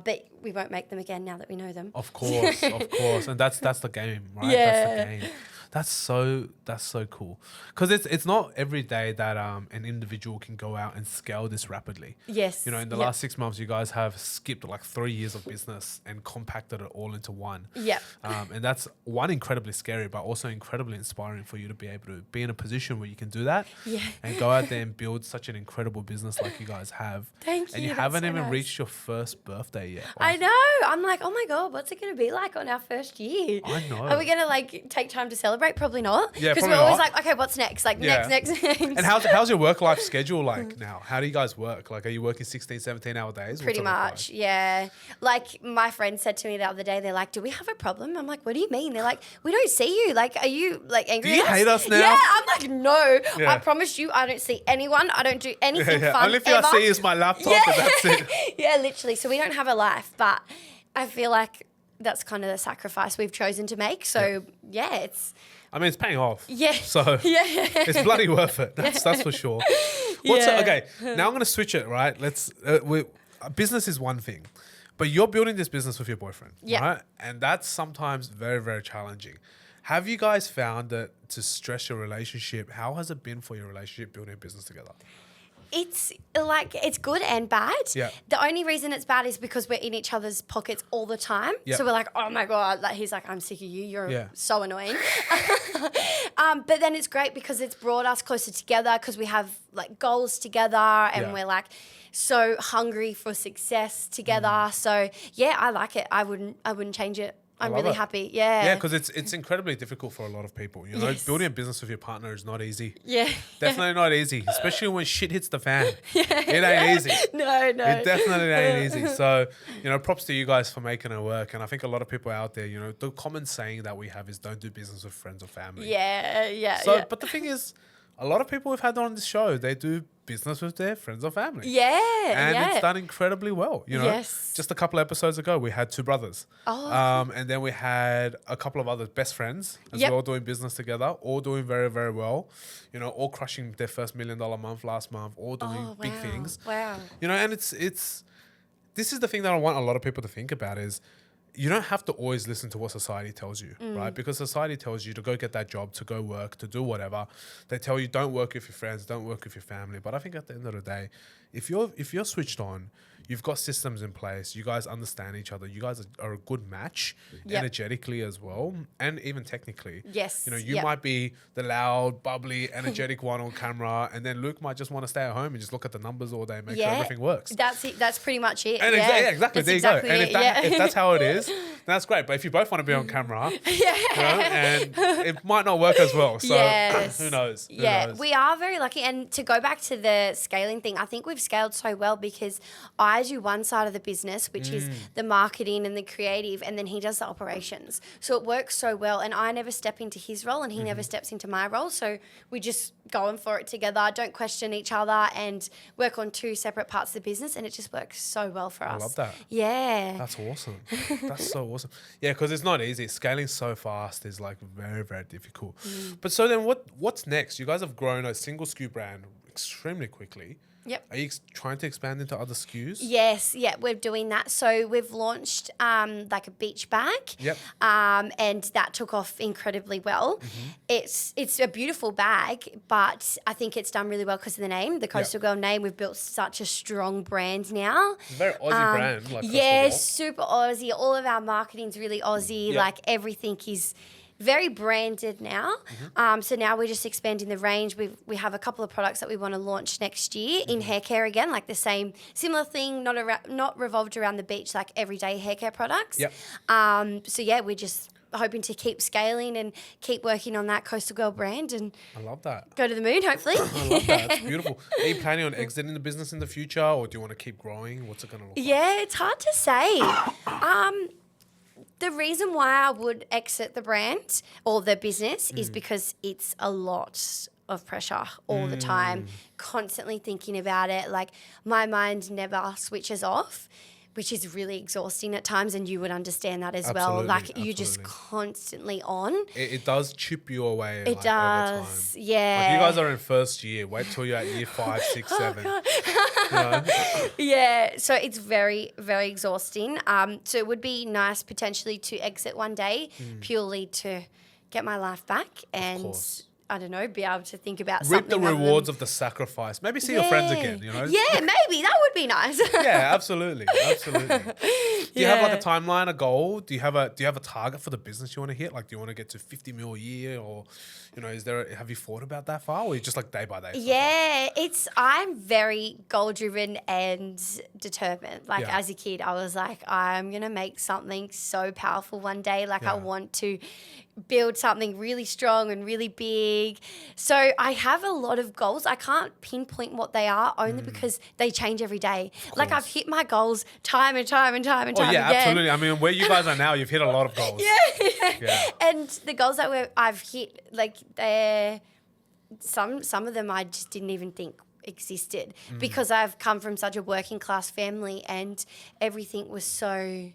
[SPEAKER 1] But we won't make them again now that we know them.
[SPEAKER 2] Of course, of course, and that's the game, right?
[SPEAKER 1] Yeah.
[SPEAKER 2] That's the game. That's so cool, because it's not every day that an individual can go out and scale this rapidly.
[SPEAKER 1] Yes.
[SPEAKER 2] You know, in the last 6 months, you guys have skipped like 3 years of business and compacted it all into one.
[SPEAKER 1] Yep.
[SPEAKER 2] And that's one, incredibly scary, but also incredibly inspiring for you to be able to be in a position where you can do that.
[SPEAKER 1] Yeah.
[SPEAKER 2] And go out there and build such an incredible business like you guys have.
[SPEAKER 1] Thank
[SPEAKER 2] And
[SPEAKER 1] you,
[SPEAKER 2] you
[SPEAKER 1] that's
[SPEAKER 2] haven't
[SPEAKER 1] so
[SPEAKER 2] even
[SPEAKER 1] nice.
[SPEAKER 2] reached your first birthday yet.
[SPEAKER 1] I know. I'm like, oh my God, what's it going to be like on our first year?
[SPEAKER 2] I know.
[SPEAKER 1] Are we going to like take time to celebrate? Probably not.
[SPEAKER 2] Yeah,
[SPEAKER 1] Because we're
[SPEAKER 2] probably
[SPEAKER 1] always
[SPEAKER 2] not.
[SPEAKER 1] like, okay, what's next? Like
[SPEAKER 2] Yeah.
[SPEAKER 1] next.
[SPEAKER 2] And how's your work life schedule like now? How do you guys work? Like, are you working 16, 17 hour days?
[SPEAKER 1] Pretty
[SPEAKER 2] What's it look like?
[SPEAKER 1] much, yeah. Like my friend said to me the other day, they're like, do we have a problem? I'm like, what do you mean? They're like, we don't see you. Like, are you like angry
[SPEAKER 2] Do you
[SPEAKER 1] at us?
[SPEAKER 2] hate us now?
[SPEAKER 1] Yeah, I'm like, no.
[SPEAKER 2] Yeah.
[SPEAKER 1] I promise you, I don't see anyone. I don't do anything fun
[SPEAKER 2] Only thing
[SPEAKER 1] ever.
[SPEAKER 2] I see is my laptop, and that's it.
[SPEAKER 1] Yeah, literally. So we don't have a life, but I feel like that's kind of the sacrifice we've chosen to make. So yeah, it's
[SPEAKER 2] I mean, it's paying off.
[SPEAKER 1] yeah.
[SPEAKER 2] So
[SPEAKER 1] Yeah.
[SPEAKER 2] it's bloody worth it. That's for sure.
[SPEAKER 1] Yeah.
[SPEAKER 2] Okay, now I'm going to switch it, right? Business is one thing, but you're building this business with your boyfriend,
[SPEAKER 1] Yeah.
[SPEAKER 2] right? And that's sometimes very, very challenging. Have you guys found that to stress your relationship? How has it been for your relationship building a business together?
[SPEAKER 1] It's like it's good and bad.
[SPEAKER 2] Yeah.
[SPEAKER 1] The only reason it's bad is because we're in each other's pockets all the time.
[SPEAKER 2] Yeah.
[SPEAKER 1] So we're like, oh my God, like he's like, I'm sick of you. You're
[SPEAKER 2] Yeah.
[SPEAKER 1] so annoying. But then it's great because it's brought us closer together because we have like goals together and
[SPEAKER 2] Yeah.
[SPEAKER 1] we're like so hungry for success together. So yeah, I like it. I wouldn't change it. I'm
[SPEAKER 2] love
[SPEAKER 1] really
[SPEAKER 2] it.
[SPEAKER 1] happy. Yeah.
[SPEAKER 2] Yeah, because it's incredibly difficult for a lot of people. You know,
[SPEAKER 1] Yes.
[SPEAKER 2] building a business with your partner is not easy.
[SPEAKER 1] Yeah.
[SPEAKER 2] Definitely not easy, especially when shit hits the fan. It ain't easy.
[SPEAKER 1] No.
[SPEAKER 2] It definitely ain't easy. So, you know, props to you guys for making it work. And I think a lot of people out there, you know, the common saying that we have is don't do business with friends or family.
[SPEAKER 1] Yeah.
[SPEAKER 2] So, but the thing is, a lot of people we've had on this show, they do business with their friends or family.
[SPEAKER 1] Yeah.
[SPEAKER 2] And
[SPEAKER 1] yeah.
[SPEAKER 2] it's done incredibly well. You know,
[SPEAKER 1] Yes.
[SPEAKER 2] just a couple episodes ago, we had two brothers.
[SPEAKER 1] Oh.
[SPEAKER 2] And then we had a couple of other best friends as
[SPEAKER 1] Yep.
[SPEAKER 2] well doing business together, all doing very, very well. You know, all crushing their first $1 million month last month, all doing big things.
[SPEAKER 1] Wow.
[SPEAKER 2] You know, and it's this is the thing that I want a lot of people to think about is you don't have to always listen to what society tells you, right? Because society tells you to go get that job, to go work, to do whatever. They tell you don't work with your friends, don't work with your family. But I think at the end of the day, if you're switched on, you've got systems in place, you guys understand each other, you guys are a good match
[SPEAKER 1] Yep.
[SPEAKER 2] energetically as well, and even technically.
[SPEAKER 1] Yes.
[SPEAKER 2] You know, you
[SPEAKER 1] Yep.
[SPEAKER 2] might be the loud, bubbly, energetic one on camera, and then Luke might just want to stay at home and just look at the numbers all day and make sure everything works.
[SPEAKER 1] That's it. That's pretty much it.
[SPEAKER 2] And exactly,
[SPEAKER 1] That's
[SPEAKER 2] there
[SPEAKER 1] exactly
[SPEAKER 2] you go. And
[SPEAKER 1] it,
[SPEAKER 2] if that's how it is, then that's great. But if you both want to be on camera, you know, and it might not work as well. So
[SPEAKER 1] Yes.
[SPEAKER 2] who knows? Who
[SPEAKER 1] Yeah,
[SPEAKER 2] knows?
[SPEAKER 1] we are very lucky. And to go back to the scaling thing, I think we've scaled so well because I do one side of the business, which is the marketing and the creative, and then he does the operations. So it works so well. And I never step into his role and he never steps into my role. So we just going for it together, don't question each other, and work on two separate parts of the business. And it just works so well for us.
[SPEAKER 2] love that.
[SPEAKER 1] Yeah.
[SPEAKER 2] That's awesome. That's so awesome. Yeah, because it's not easy. Scaling so fast is like very, very difficult. But so then what's next? You guys have grown a single SKU brand extremely quickly.
[SPEAKER 1] Yep.
[SPEAKER 2] Are you trying to expand into other SKUs?
[SPEAKER 1] Yes, yeah, we're doing that. So we've launched like a beach bag,
[SPEAKER 2] Yep.
[SPEAKER 1] and that took off incredibly well. It's a beautiful bag, but I think it's done really well because of the name, the Coastal Girl name. We've built such a strong brand now.
[SPEAKER 2] It's a very Aussie brand. Like Coastal
[SPEAKER 1] Yeah,
[SPEAKER 2] Girl.
[SPEAKER 1] super Aussie. All of our marketing's really Aussie.
[SPEAKER 2] Yep.
[SPEAKER 1] Like everything is very branded now. So now we're just expanding the range. We have a couple of products that we want to launch next year in hair care again, like the same similar thing, not revolved around the beach, like everyday hair care products.
[SPEAKER 2] Yep.
[SPEAKER 1] So yeah, we're just hoping to keep scaling and keep working on that Coastal Girl brand and
[SPEAKER 2] I love that.
[SPEAKER 1] go to the moon, hopefully.
[SPEAKER 2] I love that. It's beautiful. Are you planning on exiting the business in the future, or do you want to keep growing? What's it going to look like?
[SPEAKER 1] Yeah, it's hard to say. The reason why I would exit the brand or the business is because it's a lot of pressure all the time, constantly thinking about it. Like my mind never switches off which is really exhausting at times, and you would understand that as well.
[SPEAKER 2] Absolutely,
[SPEAKER 1] Like you're just
[SPEAKER 2] absolutely.
[SPEAKER 1] constantly on.
[SPEAKER 2] It does chip you away.
[SPEAKER 1] It
[SPEAKER 2] like,
[SPEAKER 1] does,
[SPEAKER 2] over time.
[SPEAKER 1] yeah.
[SPEAKER 2] Like you guys are in first year. Wait till you're at year 5, 6, 7. You know?
[SPEAKER 1] Yeah, so it's very, very exhausting. So it would be nice potentially to exit one day purely to get my life back and
[SPEAKER 2] course.
[SPEAKER 1] I don't know, be able to think about
[SPEAKER 2] Reap
[SPEAKER 1] something.
[SPEAKER 2] the
[SPEAKER 1] other than-
[SPEAKER 2] rewards of the sacrifice. Maybe see your friends again, you know?
[SPEAKER 1] Yeah, maybe that would be nice.
[SPEAKER 2] Yeah, absolutely. Absolutely. Do you have like a
[SPEAKER 1] Yeah.
[SPEAKER 2] timeline, a goal? Do you have a target for the business you want to hit? Like, do you want to get to 50 mil a year, or, you know, have you thought about that far, or are you just like day by day? so far?
[SPEAKER 1] Yeah, I'm very goal driven and determined. Like
[SPEAKER 2] Yeah.
[SPEAKER 1] as a kid, I was like, I'm gonna make something so powerful one day. Like
[SPEAKER 2] Yeah.
[SPEAKER 1] I want to build something really strong and really big. So I have a lot of goals. I can't pinpoint what they are only because they change every day. Like I've hit my goals time and time and time and
[SPEAKER 2] Oh
[SPEAKER 1] time
[SPEAKER 2] yeah,
[SPEAKER 1] again.
[SPEAKER 2] absolutely. I mean, where you guys are now, you've hit a lot of goals. Yeah.
[SPEAKER 1] And the goals that I've hit, like they're some of them I just didn't even think existed because I've come from such a working class family and everything was so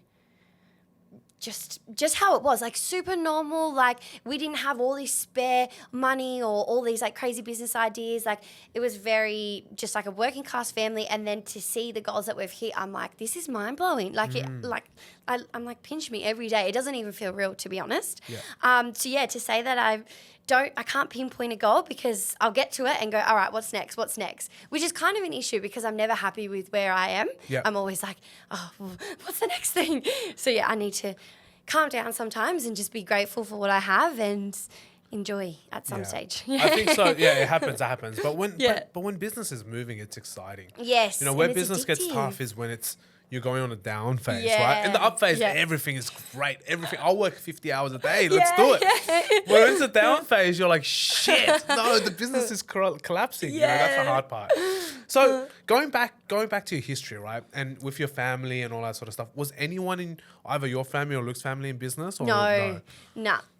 [SPEAKER 1] just how it was, like super normal. Like we didn't have all this spare money or all these like crazy business ideas. Like it was very just like a working class family. And then to see the goals that we've hit, I'm like, this is mind blowing. Like I'm like, pinch me every day. It doesn't even feel real, to be honest.
[SPEAKER 2] Yeah.
[SPEAKER 1] So yeah, to say that I can't pinpoint a goal because I'll get to it and go, all right, what's next? What's next? Which is kind of an issue because I'm never happy with where I am.
[SPEAKER 2] Yeah.
[SPEAKER 1] I'm always like, oh, well, what's the next thing? So yeah, I need to calm down sometimes and just be grateful for what I have and enjoy at some stage.
[SPEAKER 2] I think so. Yeah, it happens. But when
[SPEAKER 1] Yeah.
[SPEAKER 2] but when business is moving, it's exciting.
[SPEAKER 1] Yes.
[SPEAKER 2] You know,
[SPEAKER 1] and
[SPEAKER 2] where
[SPEAKER 1] it's
[SPEAKER 2] business gets
[SPEAKER 1] addictive.
[SPEAKER 2] tough is when you're going on a down phase,
[SPEAKER 1] Yeah,
[SPEAKER 2] right? In the up phase,
[SPEAKER 1] yeah.
[SPEAKER 2] everything is great. Everything. I'll work 50 hours a day. Let's
[SPEAKER 1] Yeah,
[SPEAKER 2] do it.
[SPEAKER 1] yeah.
[SPEAKER 2] Where it's the down phase, you're like, shit. No, the business is collapsing. You know, that's the
[SPEAKER 1] Yeah.
[SPEAKER 2] hard part. So going back to your history, right? And with your family and all that sort of stuff, was anyone in either your family or Luke's family in business? Or
[SPEAKER 1] No,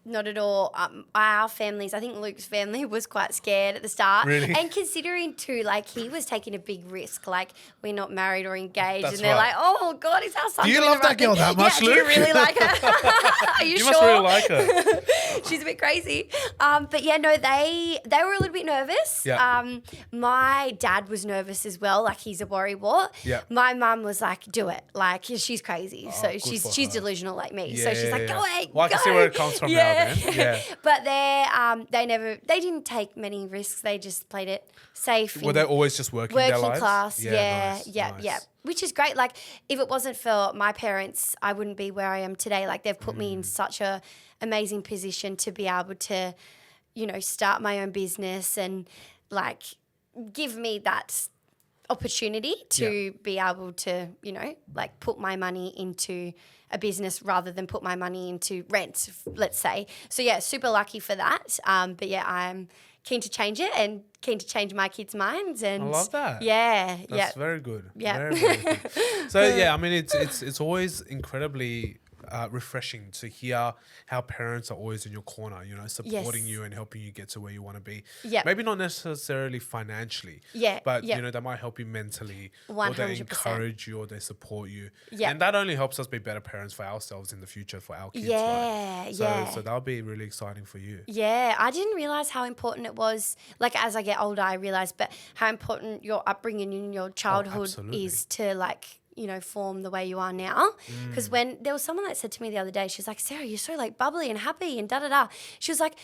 [SPEAKER 1] not at all. Our families, I think Luke's family was quite scared at the start.
[SPEAKER 2] Really?
[SPEAKER 1] And considering too, like he was taking a big risk. Like we're not married or engaged,
[SPEAKER 2] That's
[SPEAKER 1] and they're
[SPEAKER 2] right.
[SPEAKER 1] like, "Oh God, is our son?"
[SPEAKER 2] Do you
[SPEAKER 1] doing
[SPEAKER 2] love
[SPEAKER 1] the
[SPEAKER 2] that
[SPEAKER 1] right
[SPEAKER 2] girl
[SPEAKER 1] thing?"
[SPEAKER 2] that much,
[SPEAKER 1] Yeah, do you
[SPEAKER 2] Luke?
[SPEAKER 1] really like her? Are you
[SPEAKER 2] You
[SPEAKER 1] sure?
[SPEAKER 2] must really like her.
[SPEAKER 1] She's a bit crazy. But yeah, no, they were a little bit nervous.
[SPEAKER 2] Yeah.
[SPEAKER 1] My dad was nervous as well. Like he's a worrywart.
[SPEAKER 2] Yeah.
[SPEAKER 1] My mum was like, "Do it." Like she's crazy, so
[SPEAKER 2] good
[SPEAKER 1] she's
[SPEAKER 2] for her.
[SPEAKER 1] delusional like me.
[SPEAKER 2] Yeah,
[SPEAKER 1] so she's like,
[SPEAKER 2] yeah,
[SPEAKER 1] "Go
[SPEAKER 2] yeah.
[SPEAKER 1] away,
[SPEAKER 2] Well, I can
[SPEAKER 1] go."
[SPEAKER 2] see where it comes from now then. Yeah.
[SPEAKER 1] But they didn't take many risks. They just played it safe.
[SPEAKER 2] Were
[SPEAKER 1] in
[SPEAKER 2] they always just working their
[SPEAKER 1] working
[SPEAKER 2] lives?
[SPEAKER 1] class? Yeah,
[SPEAKER 2] nice.
[SPEAKER 1] yeah. Which is great. Like if it wasn't for my parents, I wouldn't be where I am today. Like they've put me in such a amazing position to be able to, you know, start my own business and like give me that opportunity to be able to, you know, like put my money into a business rather than put my money into rent, let's say. So yeah, super lucky for that. But yeah, I'm keen to change it and keen to change my kids' minds. And
[SPEAKER 2] I love that.
[SPEAKER 1] Yeah,
[SPEAKER 2] That's very good.
[SPEAKER 1] Yeah.
[SPEAKER 2] Very, very good. So yeah, I mean, it's always incredibly refreshing to hear how parents are always in your corner, you know, supporting
[SPEAKER 1] Yes.
[SPEAKER 2] you and helping you get to where you want to be.
[SPEAKER 1] Yep.
[SPEAKER 2] Maybe not necessarily financially.
[SPEAKER 1] Yeah,
[SPEAKER 2] But
[SPEAKER 1] yep.
[SPEAKER 2] you know, they might help you mentally, or they
[SPEAKER 1] 100%.
[SPEAKER 2] encourage you, or they support you.
[SPEAKER 1] Yep.
[SPEAKER 2] And that only helps us be better parents for ourselves in the future, for our kids.
[SPEAKER 1] Yeah,
[SPEAKER 2] right?
[SPEAKER 1] yeah.
[SPEAKER 2] So that'll be really exciting for you.
[SPEAKER 1] Yeah, I didn't realize how important it was. Like as I get older, I realized, but how important your upbringing in your childhood
[SPEAKER 2] absolutely.
[SPEAKER 1] is to like, you know, form the way you are now. Because when there was someone that said to me the other day, she's like, Sarah, you're so like bubbly and happy and da-da-da. She was like,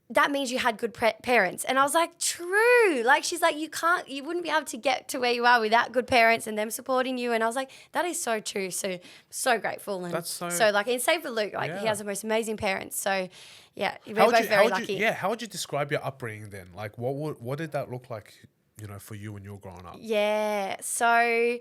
[SPEAKER 1] that means you had good parents. And I was like, true. Like, she's like, you wouldn't be able to get to where you are without good parents and them supporting you. And I was like, that is so true. So grateful. And
[SPEAKER 2] That's so-
[SPEAKER 1] like, and same for Luke, like he
[SPEAKER 2] Yeah.
[SPEAKER 1] has the most amazing parents. So yeah, we're both very lucky.
[SPEAKER 2] How would you describe your upbringing then? Like, what did that look like, you know, for you when you were growing up?
[SPEAKER 1] Yeah. So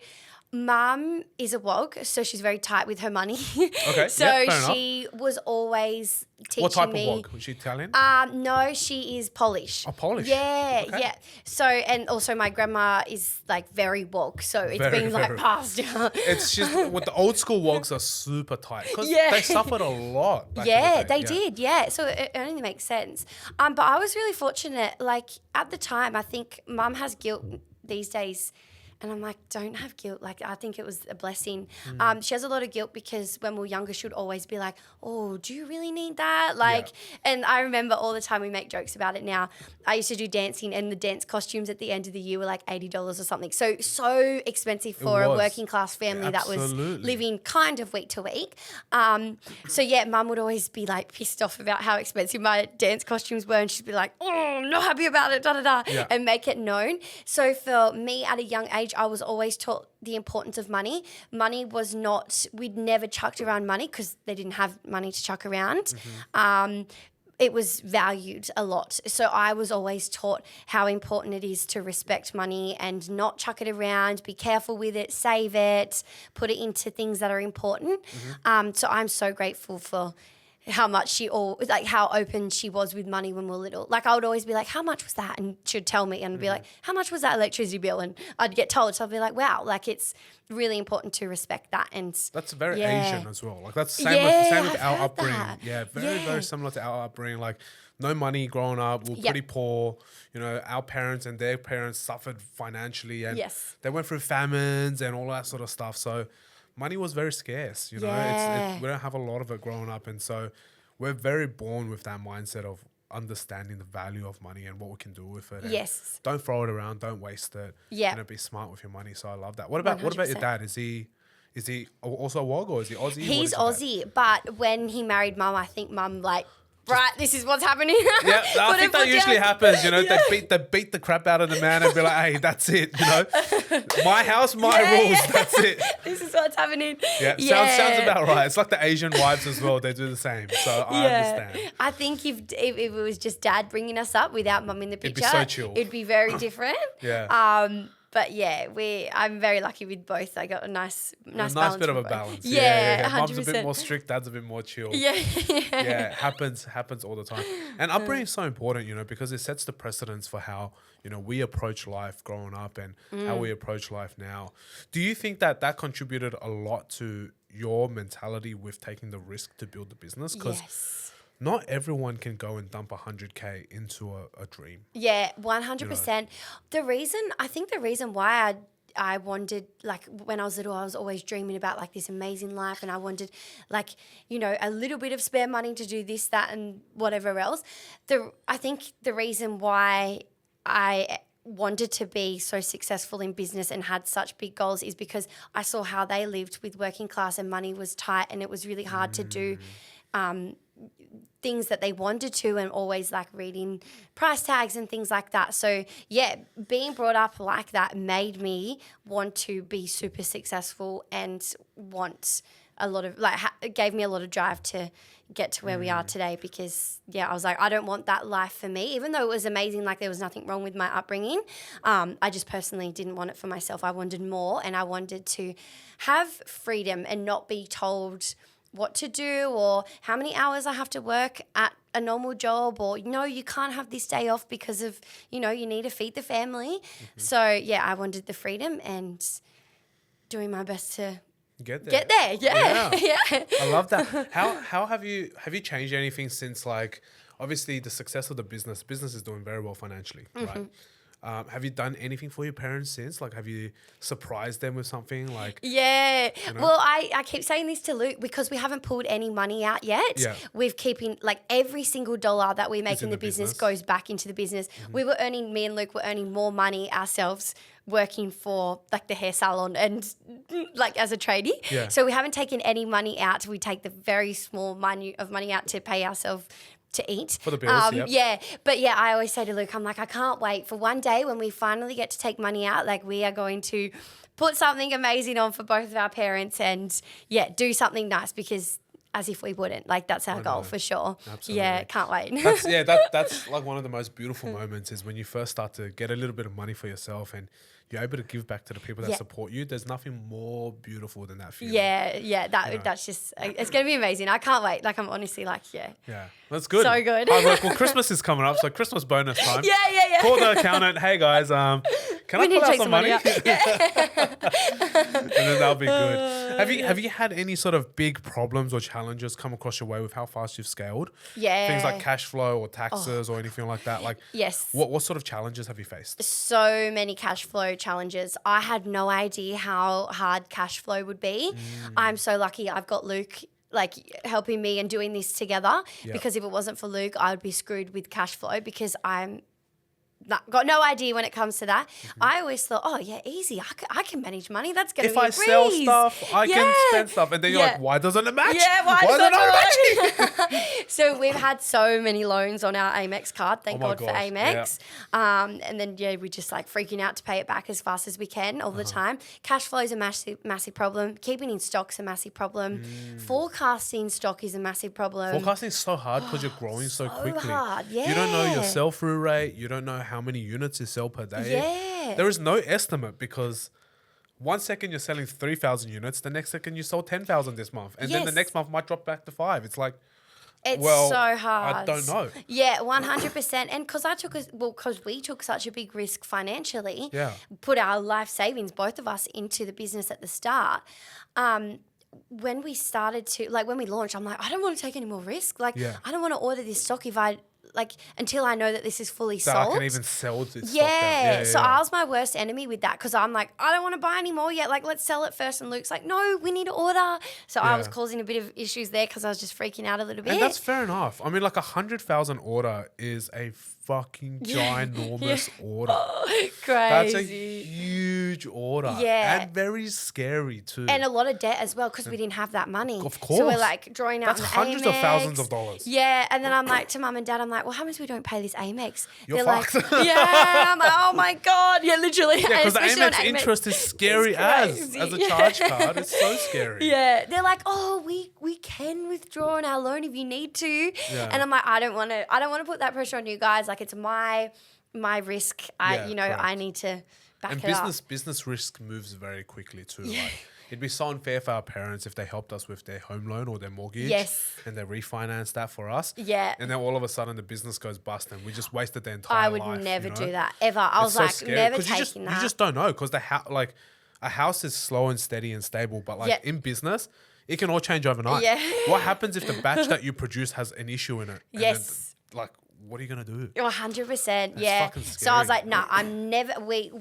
[SPEAKER 1] Mum is a wog, so she's very tight with her money.
[SPEAKER 2] Okay,
[SPEAKER 1] So
[SPEAKER 2] yeah, fair
[SPEAKER 1] she was always teaching
[SPEAKER 2] What type
[SPEAKER 1] me.
[SPEAKER 2] of wog? Was she Italian?
[SPEAKER 1] No, she is Polish.
[SPEAKER 2] Oh, Polish.
[SPEAKER 1] Yeah,
[SPEAKER 2] Okay.
[SPEAKER 1] yeah. So, and also my grandma is like very woke, so it's
[SPEAKER 2] Very,
[SPEAKER 1] been like
[SPEAKER 2] very.
[SPEAKER 1] passed down.
[SPEAKER 2] It's just with the old school wogs are super tight because
[SPEAKER 1] Yeah.
[SPEAKER 2] they suffered a lot. Back in
[SPEAKER 1] Yeah,
[SPEAKER 2] the day.
[SPEAKER 1] they did. Yeah, so it only makes sense. But I was really fortunate. Like at the time, I think Mum has guilt these days, And I'm like, don't have guilt. Like, I think it was a blessing. She has a lot of guilt because when we were younger, she would always be like, oh, do you really need that? Like, and I remember all the time, we make jokes about it now. I used to do dancing, and the dance costumes at the end of the year were like $80 or something. So expensive for a working class family that was living kind of week to week. So yeah, Mum would always be like pissed off about how expensive my dance costumes were, and she'd be like, oh, I'm not happy about it, and make it known. So for me at a young age, I was always taught the importance of money. Money was not, we'd never chucked around money because they didn't have money to chuck around. It was valued a lot. So I was always taught how important it is to respect money and not chuck it around, be careful with it, save it, put it into things that are important. So I'm so grateful for how much how open she was with money when we were little. Like, I would always be like, how much was that? And she'd tell me, and I'd be like, how much was that electricity bill? And I'd get told. So I'd be like, wow, like, it's really important to respect that. And
[SPEAKER 2] that's very Asian as well. Like, that's same with our upbringing.
[SPEAKER 1] That.
[SPEAKER 2] Yeah, very similar to our upbringing. Like, no money growing up. We're pretty poor. You know, our parents and their parents suffered financially, and they went through famines and all that sort of stuff. So money was very scarce, you know. We don't have a lot of it growing up, and so we're very born with that mindset of understanding the value of money and what we can do with it.
[SPEAKER 1] Yes.
[SPEAKER 2] Don't throw it around. Don't waste it.
[SPEAKER 1] Yeah.
[SPEAKER 2] You know, be smart with your money. So I love that. What about your dad? Is he also a Wog, or is he Aussie?
[SPEAKER 1] He's Aussie, but when he married Mum, I think Mum right, this is what's happening.
[SPEAKER 2] Yeah, I think that usually happens. You know, they beat the crap out of the man and be like, "Hey, that's it. You know, my house, my rules. That's it.
[SPEAKER 1] This is what's happening."
[SPEAKER 2] Yeah, sounds about right. It's like the Asian wives as well. They do the same. So I understand.
[SPEAKER 1] I think if it was just Dad bringing us up without Mum in the picture,
[SPEAKER 2] it'd be so chill.
[SPEAKER 1] It'd be very different. But yeah, I'm very lucky with both. I got a nice balance
[SPEAKER 2] bit of a balance.
[SPEAKER 1] Yeah.
[SPEAKER 2] Mum's a bit more strict, Dad's a bit more chill.
[SPEAKER 1] Yeah.
[SPEAKER 2] Happens all the time. And upbringing is so important, you know, because it sets the precedence for how, you know, we approach life growing up and how we approach life now. Do you think that contributed a lot to your mentality with taking the risk to build the business? Because not everyone can go and dump 100K into a dream. Yeah,
[SPEAKER 1] 100%. You know? I think the reason why I wanted, like, when I was little, I was always dreaming about, like, this amazing life, and I wanted, like, you know, a little bit of spare money to do this, that, and whatever else. I think the reason why I wanted to be so successful in business and had such big goals is because I saw how they lived with working class, and money was tight, and it was really hard to do things that they wanted to, and always like reading price tags and things like that. So yeah, being brought up like that made me want to be super successful and want a lot of it gave me a lot of drive to get to where we are today, because I was like, I don't want that life for me, even though it was amazing. Like, there was nothing wrong with my upbringing. I just personally didn't want it for myself. I wanted more, and I wanted to have freedom and not be told what to do or how many hours I have to work at a normal job, or, no, you can't have this day off because of, you know, you need to feed the family. So I wanted the freedom and doing my best to get there. Yeah.
[SPEAKER 2] I love that. How have you changed anything since, like, obviously the success of the business is doing very well financially, right? Have you done anything for your parents since? Like, have you surprised them with something? Like, you know?
[SPEAKER 1] Well, I keep saying this to Luke, because we haven't pulled any money out yet. We've keeping, like, every single dollar that we make in the business goes back into the business. Me and Luke were earning more money ourselves working for, like, the hair salon and, like, as a tradie. So we haven't taken any money out. We take the very small money out to pay ourselves to eat.
[SPEAKER 2] For the bills,
[SPEAKER 1] But I always say to Luke, I'm like, I can't wait for one day when we finally get to take money out. Like, we are going to put something amazing on for both of our parents and, do something nice, because as if we wouldn't. Like, that's our goal for sure.
[SPEAKER 2] Absolutely.
[SPEAKER 1] Yeah, can't wait.
[SPEAKER 2] That's like one of the most beautiful moments is when you first start to get a little bit of money for yourself and you're able to give back to the people that support you. There's nothing more beautiful than that feeling.
[SPEAKER 1] That's just, it's going to be amazing. I can't wait. Like, I'm honestly like,
[SPEAKER 2] Yeah, that's good.
[SPEAKER 1] So good.
[SPEAKER 2] Well, Christmas is coming up, so Christmas bonus time.
[SPEAKER 1] Yeah.
[SPEAKER 2] Call the accountant. Hey, guys, can I pull out some money? And then that'll be good. Have you had any sort of big problems or challenges come across your way with how fast you've scaled?
[SPEAKER 1] Yeah.
[SPEAKER 2] Things like cash flow or taxes or anything like that? Like,
[SPEAKER 1] yes.
[SPEAKER 2] What sort of challenges have you faced?
[SPEAKER 1] So many cash flow flow challenges. I had no idea how hard cash flow would be. I'm so lucky I've got Luke like helping me and doing this together, because if it wasn't for Luke, I would be screwed with cash flow, because got no idea when it comes to that. I always thought, oh yeah, easy. I can manage money. That's going to be a breeze.
[SPEAKER 2] If I sell stuff, I can spend stuff. And then you're like, why doesn't it match?
[SPEAKER 1] Yeah, why
[SPEAKER 2] doesn't
[SPEAKER 1] it not match? So we've had so many loans on our Amex card. Thank God for Amex. And then, we're just like freaking out to pay it back as fast as we can all the time. Cash flow is a massive, massive problem. Keeping in stock's a massive problem. Forecasting stock is a massive problem.
[SPEAKER 2] Forecasting is so hard because you're growing so quickly.
[SPEAKER 1] Hard, yeah.
[SPEAKER 2] You don't know your sell-through rate. You don't know how many units you sell per day.
[SPEAKER 1] Yeah.
[SPEAKER 2] There is no estimate, because one second you're selling 3,000 units, the next second you sold 10,000 this month. And then the next month might drop back to 5. It's like,
[SPEAKER 1] it's so hard.
[SPEAKER 2] I don't know.
[SPEAKER 1] Yeah, 100%. And because we took such a big risk financially, put our life savings, both of us, into the business at the start. When we started to, like when we launched, I'm like, I don't want to take any more risk. Like, I don't want to order this stock until I know that this is fully sold.
[SPEAKER 2] I can even sell this stock.
[SPEAKER 1] So I was my worst enemy with that, because I'm like, I don't want to buy any more yet. Like, let's sell it first. And Luke's like, no, we need to order. So I was causing a bit of issues there, because I was just freaking out a little bit.
[SPEAKER 2] And that's fair enough. I mean, like 100,000 order is a fucking ginormous order.
[SPEAKER 1] Crazy.
[SPEAKER 2] That's a huge order.
[SPEAKER 1] Yeah.
[SPEAKER 2] And very scary too.
[SPEAKER 1] And a lot of debt as well, because we didn't have that money.
[SPEAKER 2] Of course.
[SPEAKER 1] So we're like drawing out
[SPEAKER 2] That's hundreds of thousands of dollars.
[SPEAKER 1] Yeah. And then I'm like to mum and dad, I'm like, well, how much we don't pay this Amex?
[SPEAKER 2] You're
[SPEAKER 1] They're
[SPEAKER 2] fucked.
[SPEAKER 1] like, yeah. I'm like, oh my God. Yeah, literally.
[SPEAKER 2] Yeah, because the
[SPEAKER 1] Especially on
[SPEAKER 2] Amex interest is scary as a charge card. It's so scary.
[SPEAKER 1] Yeah. They're like, oh, we can withdraw on our loan if you need to.
[SPEAKER 2] Yeah.
[SPEAKER 1] And I'm like, I don't want to put that pressure on you guys. Like, it's my risk. I need to back it up.
[SPEAKER 2] And business risk moves very quickly too. Yeah. Like, it'd be so unfair for our parents if they helped us with their home loan or their mortgage.
[SPEAKER 1] Yes.
[SPEAKER 2] And they refinanced that for us.
[SPEAKER 1] Yeah.
[SPEAKER 2] And then all of a sudden the business goes bust and we just wasted their entire life.
[SPEAKER 1] I would never do that ever. I was like, never taking that.
[SPEAKER 2] You just don't know, because a house is slow and steady and stable, but in business, it can all change overnight. Yeah. What happens if the batch that you produce has an issue in it?
[SPEAKER 1] Yes.
[SPEAKER 2] And then, what are you gonna do?
[SPEAKER 1] 100%. Yeah. So I was like, no,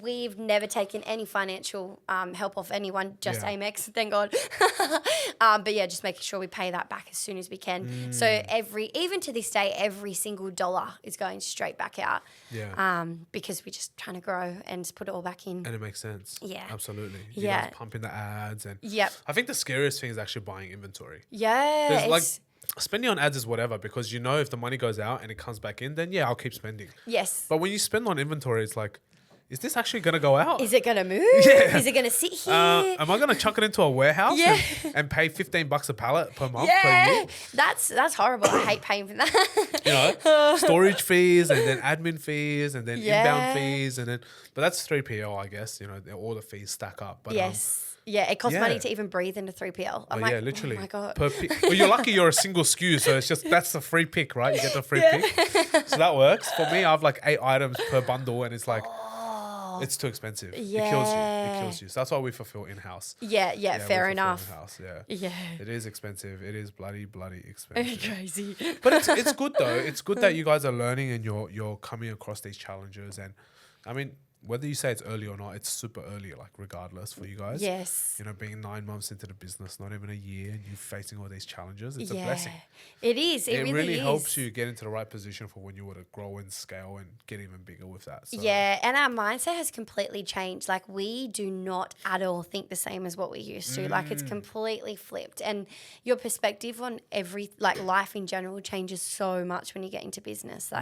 [SPEAKER 1] we've never taken any financial help off anyone, just Amex, thank God. But yeah, just making sure we pay that back as soon as we can. So even to this day, every single dollar is going straight back out.
[SPEAKER 2] Yeah.
[SPEAKER 1] Because we're just trying to grow and put it all back in.
[SPEAKER 2] And it makes sense.
[SPEAKER 1] Yeah.
[SPEAKER 2] Absolutely. You guys pumping the ads and
[SPEAKER 1] Yep.
[SPEAKER 2] I think the scariest thing is actually buying inventory.
[SPEAKER 1] Yeah.
[SPEAKER 2] There's spending on ads is whatever, because if the money goes out and it comes back in, then I'll keep spending.
[SPEAKER 1] Yes.
[SPEAKER 2] But when you spend on inventory, it's like, is this actually going to go out?
[SPEAKER 1] Is it going to move?
[SPEAKER 2] Yeah.
[SPEAKER 1] Is it going to sit here?
[SPEAKER 2] Am I going to chuck it into a warehouse and pay $15 a pallet per month per year?
[SPEAKER 1] That's horrible. I hate paying for that.
[SPEAKER 2] Storage fees and then admin fees and then inbound fees but that's 3PL, I guess. All the fees stack up. But,
[SPEAKER 1] it costs money to even breathe into 3PL. I'm like,
[SPEAKER 2] literally.
[SPEAKER 1] Oh my God.
[SPEAKER 2] Well, you're lucky you're a single SKU, so it's just that's the free pick, right? You get the free pick. So that works. For me, I have like 8 items per bundle, and it's like it's too expensive.
[SPEAKER 1] Yeah.
[SPEAKER 2] It kills you. So that's why we fulfill in-house.
[SPEAKER 1] Yeah, fair enough.
[SPEAKER 2] In-house,
[SPEAKER 1] yeah.
[SPEAKER 2] It is expensive. It is bloody expensive.
[SPEAKER 1] Crazy.
[SPEAKER 2] But it's good though. It's good that you guys are learning and you're coming across these challenges. And I mean, whether you say it's early or not, it's super early, like regardless for you guys.
[SPEAKER 1] Yes.
[SPEAKER 2] Being 9 months into the business, not even a year, and you facing all these challenges, it's a blessing.
[SPEAKER 1] It is. It really
[SPEAKER 2] helps you get into the right position for when you want to grow and scale and get even bigger with that. So.
[SPEAKER 1] Yeah, and our mindset has completely changed. Like, we do not at all think the same as what we used to. Like, it's completely flipped. And your perspective on life in general changes so much when you get into business.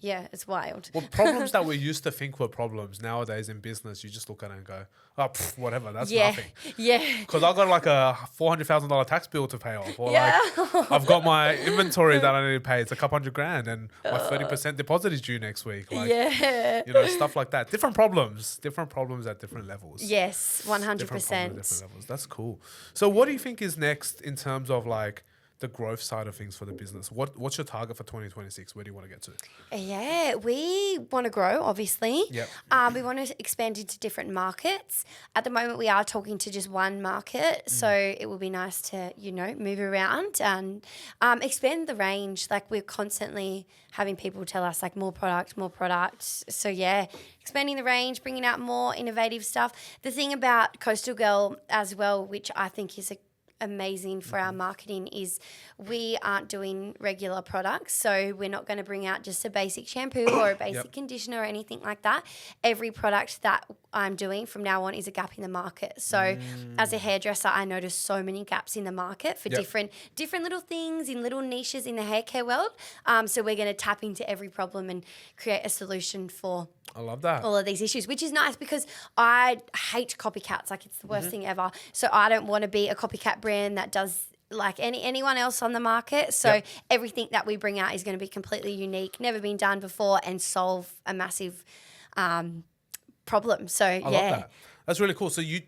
[SPEAKER 1] Yeah, it's wild.
[SPEAKER 2] Well, problems that we used to think were problems, nowadays in business, you just look at it and go, oh, whatever, that's nothing.
[SPEAKER 1] Yeah.
[SPEAKER 2] Because I've got like a $400,000 tax bill to pay off. Or like I've got my inventory that I need to pay. It's a couple $100,000 and my 30% deposit is due next week. Like, stuff like that. Different problems at different levels.
[SPEAKER 1] Yes, 100%.
[SPEAKER 2] Different levels. That's cool. So what do you think is next in terms of like the growth side of things for the business? What's your target for 2026? Where do you want to get to?
[SPEAKER 1] Yeah, we want to grow, obviously.
[SPEAKER 2] Yep.
[SPEAKER 1] We want to expand into different markets. At the moment, we are talking to just one market, so it will be nice to, move around and expand the range. Like, we're constantly having people tell us, like, more product, more product. So, yeah, expanding the range, bringing out more innovative stuff. The thing about Coastal Girl as well, which I think is amazing for our marketing, is we aren't doing regular products. So we're not going to bring out just a basic shampoo or a basic conditioner or anything like that. Every product that I'm doing from now on is a gap in the market. So as a hairdresser, I notice so many gaps in the market for different little things in little niches in the hair care world. So we're going to tap into every problem and create a solution for
[SPEAKER 2] I love that.
[SPEAKER 1] all of these issues, which is nice because I hate copycats. Like, it's the worst thing ever. So I don't want to be a copycat brand that does like anyone else on the market. So everything that we bring out is going to be completely unique, never been done before, and solve a massive problem. So
[SPEAKER 2] I love that. That's really cool. So you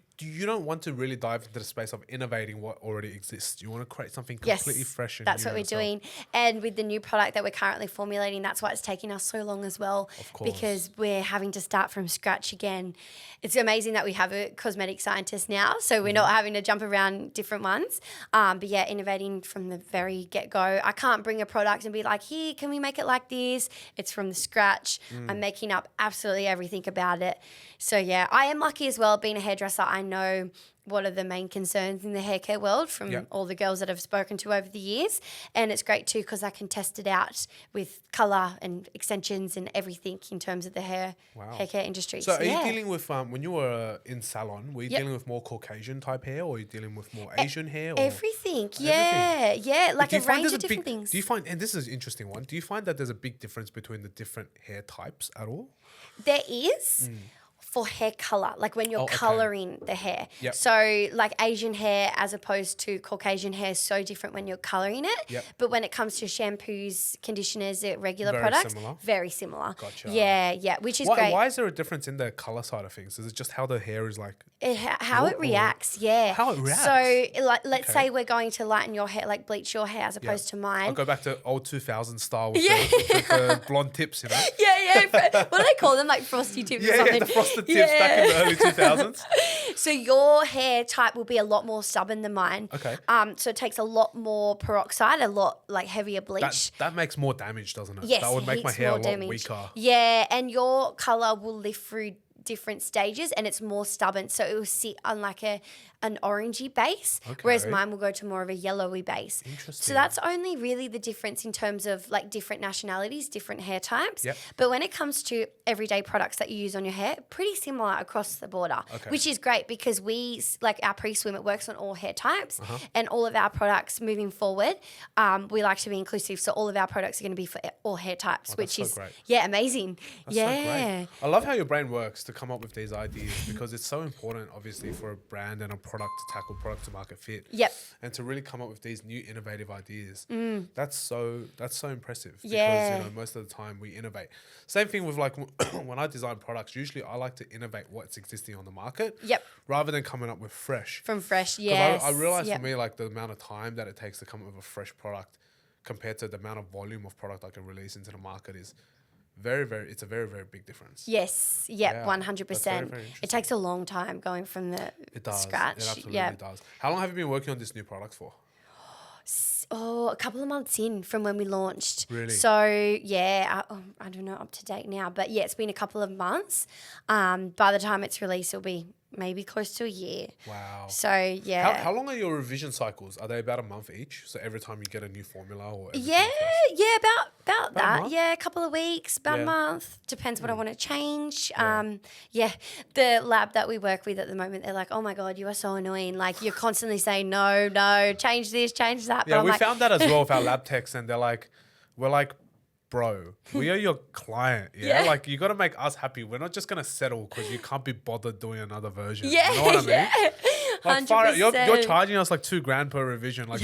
[SPEAKER 2] don't want to really dive into the space of innovating what already exists. You want to create something completely fresh. And
[SPEAKER 1] that's
[SPEAKER 2] new
[SPEAKER 1] what we're
[SPEAKER 2] yourself.
[SPEAKER 1] doing. And with the new product that we're currently formulating, that's why it's taking us so long as well.
[SPEAKER 2] Of course.
[SPEAKER 1] Because we're having to start from scratch again. It's amazing that we have a cosmetic scientist now, so we're not having to jump around different ones. But yeah, innovating from the very get-go. I can't bring a product and be like, here, can we make it like this? It's from the scratch. I'm making up absolutely everything about it. So yeah, I am lucky as well. Being a hairdresser, I know what are the main concerns in the hair care world from all the girls that I've spoken to over the years. And it's great too because I can test it out with colour and extensions and everything in terms of the hair care industry.
[SPEAKER 2] So are you dealing with, when you were in salon, were you dealing with more Caucasian type hair, or are you dealing with more Asian hair? Or
[SPEAKER 1] everything. Yeah, like a range of different things.
[SPEAKER 2] Do you find, and this is an interesting one, do you find that there's a big difference between the different hair types at all?
[SPEAKER 1] There is. For hair color, like when you're coloring the hair.
[SPEAKER 2] Yep.
[SPEAKER 1] So like Asian hair as opposed to Caucasian hair is so different when you're coloring it.
[SPEAKER 2] Yep.
[SPEAKER 1] But when it comes to shampoos, conditioners, regular
[SPEAKER 2] Very
[SPEAKER 1] products,
[SPEAKER 2] similar.
[SPEAKER 1] very similar.
[SPEAKER 2] Gotcha.
[SPEAKER 1] Yeah, which is great.
[SPEAKER 2] Why is there a difference in the color side of things? Is it just how the hair is like?
[SPEAKER 1] How it reacts, yeah.
[SPEAKER 2] How it reacts?
[SPEAKER 1] So like, let's say we're going to lighten your hair, like bleach your hair as opposed to mine.
[SPEAKER 2] I'll go back to old 2000 style with, the blonde tips, you know?
[SPEAKER 1] Yeah. What do they call them? Like frosty tips or something?
[SPEAKER 2] Yeah, the frosted tips back in the early 2000s.
[SPEAKER 1] So your hair type will be a lot more stubborn than mine.
[SPEAKER 2] Okay.
[SPEAKER 1] So it takes a lot more peroxide, a lot like heavier bleach.
[SPEAKER 2] That makes more damage, doesn't it?
[SPEAKER 1] Yes,
[SPEAKER 2] that would make my
[SPEAKER 1] heaps
[SPEAKER 2] hair a
[SPEAKER 1] more
[SPEAKER 2] lot
[SPEAKER 1] damage.
[SPEAKER 2] weaker.
[SPEAKER 1] Yeah, and your color will lift through different stages and it's more stubborn, so it will sit on like an orangey base, whereas mine will go to more of a yellowy base.
[SPEAKER 2] Interesting.
[SPEAKER 1] So that's only really the difference in terms of like different nationalities, different hair types.
[SPEAKER 2] Yep.
[SPEAKER 1] But when it comes to everyday products that you use on your hair, pretty similar across the border, which is great because we, like our pre-swim, it works on all hair types and all of our products moving forward, we like to be inclusive. So all of our products are going to be for all hair types, which is
[SPEAKER 2] great.
[SPEAKER 1] amazing.
[SPEAKER 2] That's so great. I love how your brain works to come up with these ideas because it's so important, obviously, for a brand and a product to tackle product to market fit.
[SPEAKER 1] Yep.
[SPEAKER 2] And to really come up with these new innovative ideas. That's so impressive because
[SPEAKER 1] Yeah.
[SPEAKER 2] most of the time we innovate. Same thing with like when I design products, usually I like to innovate what's existing on the market.
[SPEAKER 1] Yep.
[SPEAKER 2] Rather than coming up with fresh.
[SPEAKER 1] From fresh, yes.
[SPEAKER 2] I realize for me, like the amount of time that it takes to come up with a fresh product compared to the amount of volume of product I can release into the market is it's a very, very big difference.
[SPEAKER 1] Yes,
[SPEAKER 2] Yeah,
[SPEAKER 1] 100%.
[SPEAKER 2] that's very, very
[SPEAKER 1] It takes a long time going from the scratch.
[SPEAKER 2] It absolutely does. How long have you been working on this new product for?
[SPEAKER 1] A couple of months in from when we launched.
[SPEAKER 2] Really?
[SPEAKER 1] So, yeah, I don't know up to date now, but yeah, it's been a couple of months. By the time it's released, it'll be maybe close to a year.
[SPEAKER 2] Wow.
[SPEAKER 1] So, yeah.
[SPEAKER 2] How long are your revision cycles? Are they about a month each? So every time you get a new formula or
[SPEAKER 1] Yeah, about that.
[SPEAKER 2] month?
[SPEAKER 1] Yeah, a couple of weeks, about
[SPEAKER 2] Yeah.
[SPEAKER 1] a month. Depends what I want to change. The lab that we work with at the moment, they're like, oh my God, you are so annoying. Like you're constantly saying, no, change this, change that. But
[SPEAKER 2] Yeah,
[SPEAKER 1] I'm
[SPEAKER 2] we
[SPEAKER 1] like,
[SPEAKER 2] found that as well with our lab techs and we're like, bro, we are your client. Yeah. Like you got to make us happy. We're not just going to settle because you can't be bothered doing another version.
[SPEAKER 1] Yeah,
[SPEAKER 2] You know what I mean?
[SPEAKER 1] yeah.
[SPEAKER 2] Like, far out, you're
[SPEAKER 1] 100%.
[SPEAKER 2] charging us like $2,000 per revision. Like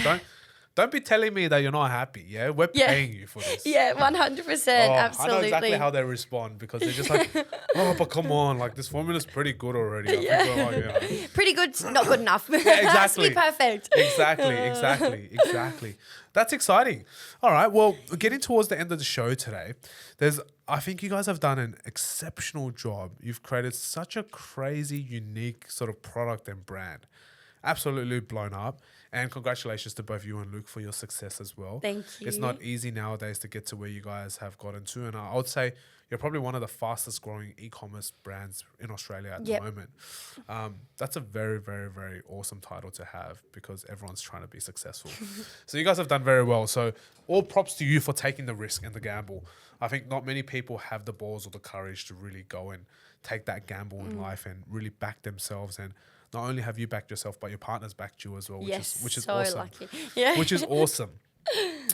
[SPEAKER 2] don't be telling me that you're not happy. Yeah, we're paying you for this.
[SPEAKER 1] Yeah, 100%. Absolutely.
[SPEAKER 2] I know exactly how they respond because they're just like, oh, but come on, like this formula's pretty good already. I think we're like,
[SPEAKER 1] Pretty good, not good enough.
[SPEAKER 2] Yeah,
[SPEAKER 1] Has to
[SPEAKER 2] exactly.
[SPEAKER 1] be perfect.
[SPEAKER 2] Exactly. That's exciting. All right. Well, getting towards the end of the show today, I think you guys have done an exceptional job. You've created such a crazy, unique sort of product and brand. Absolutely blown up. And congratulations to both you and Luke for your success as well.
[SPEAKER 1] Thank you.
[SPEAKER 2] It's not easy nowadays to get to where you guys have gotten to. And I would say you're probably one of the fastest growing e-commerce brands in Australia at the moment. That's a very, very, very awesome title to have because everyone's trying to be successful. So you guys have done very well. So all props to you for taking the risk and the gamble. I think not many people have the balls or the courage to really go and take that gamble in life and really back themselves. And not only have you backed yourself, but your partner's backed you as well, which is
[SPEAKER 1] so
[SPEAKER 2] awesome.
[SPEAKER 1] lucky. Yeah.
[SPEAKER 2] Which is awesome.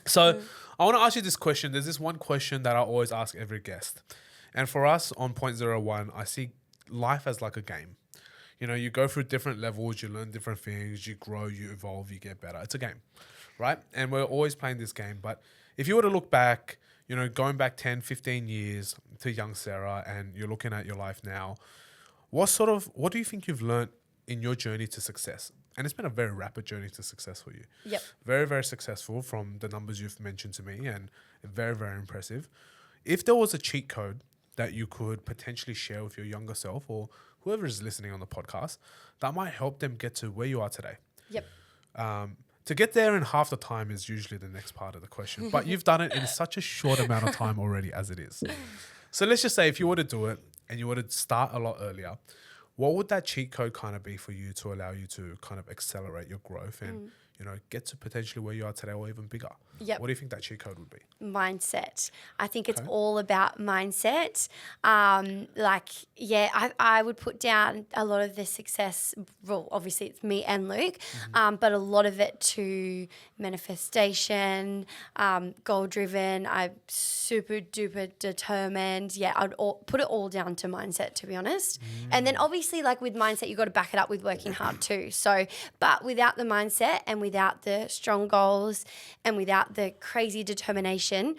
[SPEAKER 2] So I want to ask you this question. There's this one question that I always ask every guest. And for us on Point 01, I see life as like a game. You know, you go through different levels, you learn different things, you grow, you evolve, you get better. It's a game, right? And we're always playing this game. But if you were to look back, you know, going back 10, 15 years to young Sarah and you're looking at your life now, what do you think you've learned in your journey to success? And it's been a very rapid journey to success for you.
[SPEAKER 1] Yep.
[SPEAKER 2] Very, very successful from the numbers you've mentioned to me and very, very impressive. If there was a cheat code that you could potentially share with your younger self or whoever is listening on the podcast that might help them get to where you are today.
[SPEAKER 1] Yep.
[SPEAKER 2] To get there in half the time is usually the next part of the question. But you've done it in such a short amount of time already as it is. So let's just say if you were to do it and you were to start a lot earlier, what would that cheat code kind of be for you to allow you to kind of accelerate your growth and, you know, get to potentially where you are today or even bigger?
[SPEAKER 1] Yep.
[SPEAKER 2] What do you think that cheat code would be?
[SPEAKER 1] Mindset. I think it's all about mindset. I would put down a lot of the success. Well, obviously it's me and Luke, but a lot of it to manifestation, goal driven. I'm super duper determined. Yeah, I'd put it all down to mindset, to be honest. And then obviously, like with mindset, you got to back it up with working hard too. So, but without the mindset and without the strong goals and without the crazy determination,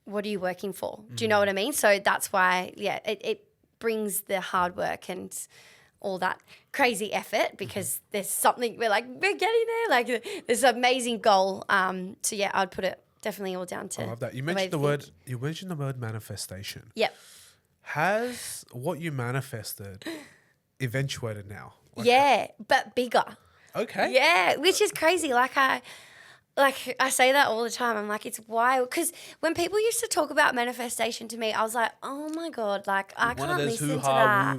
[SPEAKER 1] what are you working for? Do you know what I mean? So that's why, it brings the hard work and all that crazy effort because there's something we're getting there. Like there's an amazing goal. I'd put it definitely all down to.
[SPEAKER 2] I love that. You mentioned the word manifestation.
[SPEAKER 1] Yep.
[SPEAKER 2] Has what you manifested eventuated now?
[SPEAKER 1] But bigger.
[SPEAKER 2] Okay.
[SPEAKER 1] Yeah, which is crazy. I say that all the time. I'm like, it's wild. Because when people used to talk about manifestation to me, I was like, oh my God, like, I can't listen to that.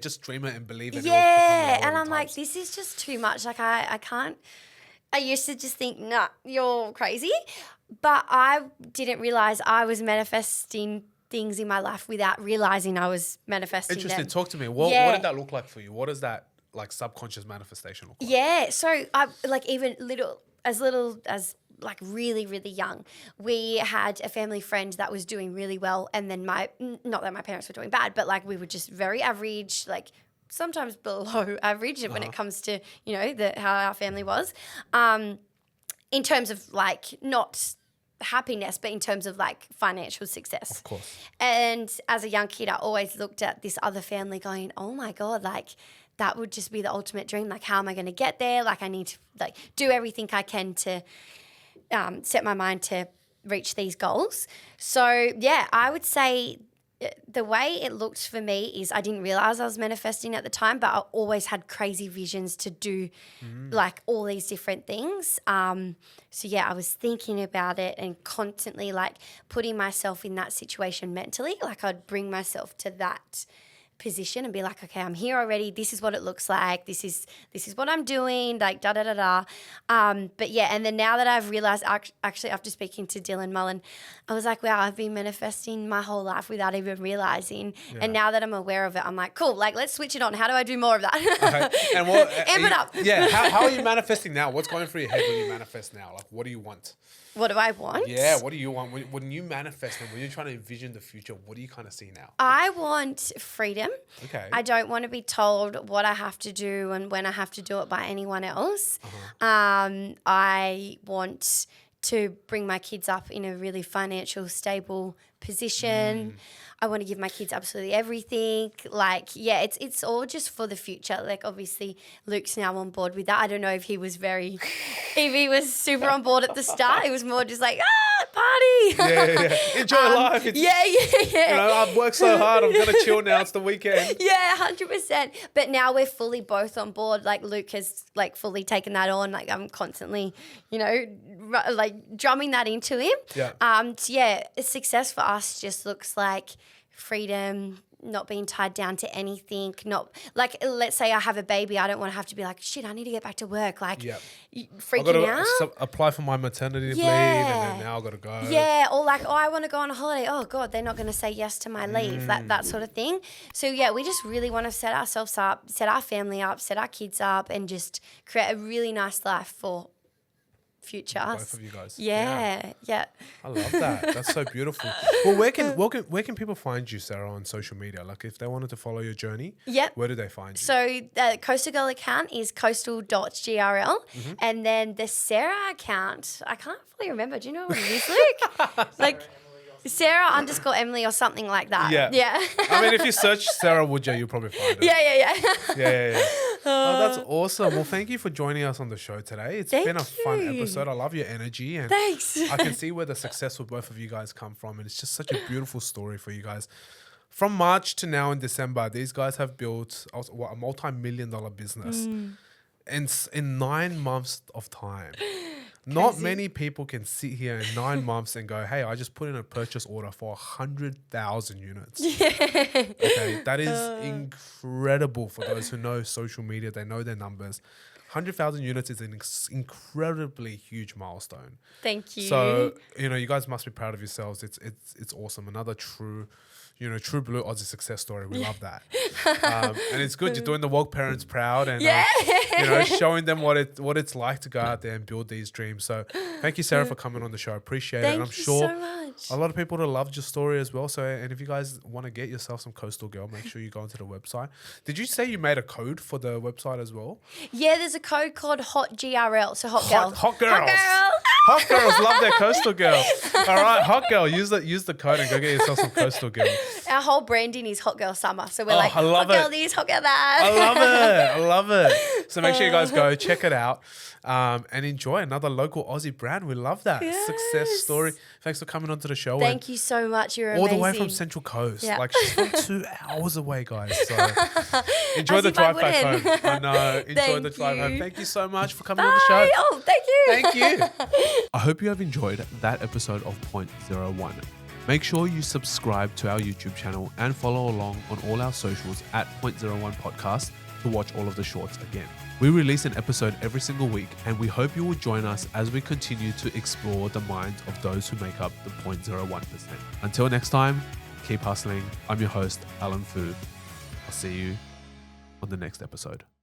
[SPEAKER 2] Just dream it and believe it.
[SPEAKER 1] Yeah. And I'm like, this is just too much. Like, I can't. I used to just think, nah, you're crazy. But I didn't realize I was manifesting things in my life without realizing I was manifesting
[SPEAKER 2] Interesting.
[SPEAKER 1] them.
[SPEAKER 2] Talk to me. What did that look like for you? What does that like subconscious manifestation look like?
[SPEAKER 1] Yeah. So I even little as like really, really young, we had a family friend that was doing really well. And then not that my parents were doing bad, but like we were just very average, like sometimes below average when it comes to, you know, how our family was, in terms of like not happiness, but in terms of like financial success.
[SPEAKER 2] Of course.
[SPEAKER 1] And as a young kid, I always looked at this other family going, oh my God, like that would just be the ultimate dream. Like, how am I going to get there? Like, I need to like do everything I can to set my mind to reach these goals. So yeah, I would say the way it looked for me is I didn't realize I was manifesting at the time, but I always had crazy visions to do like all these different things. So yeah, I was thinking about it and constantly like putting myself in that situation mentally. Like I'd bring myself to that position and be like, okay, I'm here already. This is what it looks like. This is what I'm doing. Like da da da da. But yeah, and then now that I've realized, actually after speaking to Dylan Mullen, I was like, wow, I've been manifesting my whole life without even realizing. Yeah. And now that I'm aware of it, I'm like, cool. Like let's switch it on. How do I do more of that?
[SPEAKER 2] Okay. And
[SPEAKER 1] amp it up.
[SPEAKER 2] Yeah. How are you manifesting now? What's going through your head when you manifest now? Like, what do you want?
[SPEAKER 1] What do I want?
[SPEAKER 2] Yeah, what do you want? When you manifest and when you're trying to envision the future, what do you kind of see now?
[SPEAKER 1] I want freedom freedom.
[SPEAKER 2] Okay.
[SPEAKER 1] I don't want to be told what I have to do and when I have to do it by anyone else. I want to bring my kids up in a really financial, stable position. I want to give my kids absolutely everything. Like, yeah, it's all just for the future. Like, obviously, Luke's now on board with that. I don't know if he was super on board at the start. It was more just like, party.
[SPEAKER 2] Yeah. Enjoy life.
[SPEAKER 1] Yeah.
[SPEAKER 2] You know, I've worked so hard. I'm going to chill now. It's the weekend.
[SPEAKER 1] Yeah, 100%. But now we're fully both on board. Like, Luke has, like, fully taken that on. Like, I'm constantly, you know, like, drumming that into him.
[SPEAKER 2] Yeah.
[SPEAKER 1] So yeah, success for us just looks like freedom, not being tied down to anything, not like, let's say I have a baby, I don't want to have to be like, shit, I need to get back to work, like freaking out.
[SPEAKER 2] Apply for my maternity leave and then now I've got to go.
[SPEAKER 1] Yeah, or like, I want to go on a holiday. Oh God, they're not going to say yes to my leave, that sort of thing. So yeah, we just really want to set ourselves up, set our family up, set our kids up, and just create a really nice life for future us.
[SPEAKER 2] Both of you guys.
[SPEAKER 1] Yeah.
[SPEAKER 2] I love that. That's so beautiful. Well, where can people find you, Sarah, on social media? Like, if they wanted to follow your journey, where do they find you?
[SPEAKER 1] So the Coastal Girl account is coastal.grl, and then the Sarah account, I can't fully remember. Do you know what it is, Luke? Like Sarah_Emily or something like that. Yeah.
[SPEAKER 2] I mean, if you search Sarah Woodger, you'll probably find it.
[SPEAKER 1] Yeah.
[SPEAKER 2] Oh, that's awesome. Well, thank you for joining us on the show today. It's been a fun episode. I love your energy. And
[SPEAKER 1] thanks.
[SPEAKER 2] I can see where the success with both of you guys come from. And it's just such a beautiful story for you guys. From March to now in December, these guys have built a multi-million-dollar business in 9 months of time. Not many people can sit here in 9 months and go, hey, I just put in a purchase order for 100,000 units. Okay, that is incredible for those who know social media. They know their numbers. 100,000 units is an incredibly huge milestone.
[SPEAKER 1] Thank you.
[SPEAKER 2] So, you know, you guys must be proud of yourselves. It's awesome. Another true blue Aussie success story. We love that. And it's good. You're doing the woke parents proud and, showing them what it's like to go out there and build these dreams. So thank you, Sarah, for coming on the show. I appreciate it. And I'm sure
[SPEAKER 1] so much.
[SPEAKER 2] A lot of people have loved your story as well. So, and if you guys want to get yourself some Coastal Girl, make sure you go onto the website. Did you say you made a code for the website as well?
[SPEAKER 1] Yeah, there's a code called HOTGRL. So Hot Girl.
[SPEAKER 2] Hot Girls. Hot girls love their Coastal Girl. All right, Hot Girl, use the code and go get yourself some Coastal Girl.
[SPEAKER 1] Our whole branding is Hot Girl Summer. So we're like, Hot Girl this, Hot Girl that.
[SPEAKER 2] I love it. So make sure you guys go check it out and enjoy another local Aussie brand. We love that. Success story. Thanks for coming onto the show.
[SPEAKER 1] Thank you so much. You're
[SPEAKER 2] all
[SPEAKER 1] amazing.
[SPEAKER 2] the way from Central Coast. Yeah. Like, she's from 2 hours away, guys. So enjoy the drive back home. I know. Enjoy the drive home. Thank you so much for coming on the show.
[SPEAKER 1] Oh, thank you.
[SPEAKER 2] Thank you. I hope you have enjoyed that episode of Point 01. Make sure you subscribe to our YouTube channel and follow along on all our socials at Point 01 Podcast to watch all of the shorts again. We release an episode every single week, and we hope you will join us as we continue to explore the minds of those who make up the 0.01%. Until next time, keep hustling. I'm your host, Alan Fu. I'll see you on the next episode.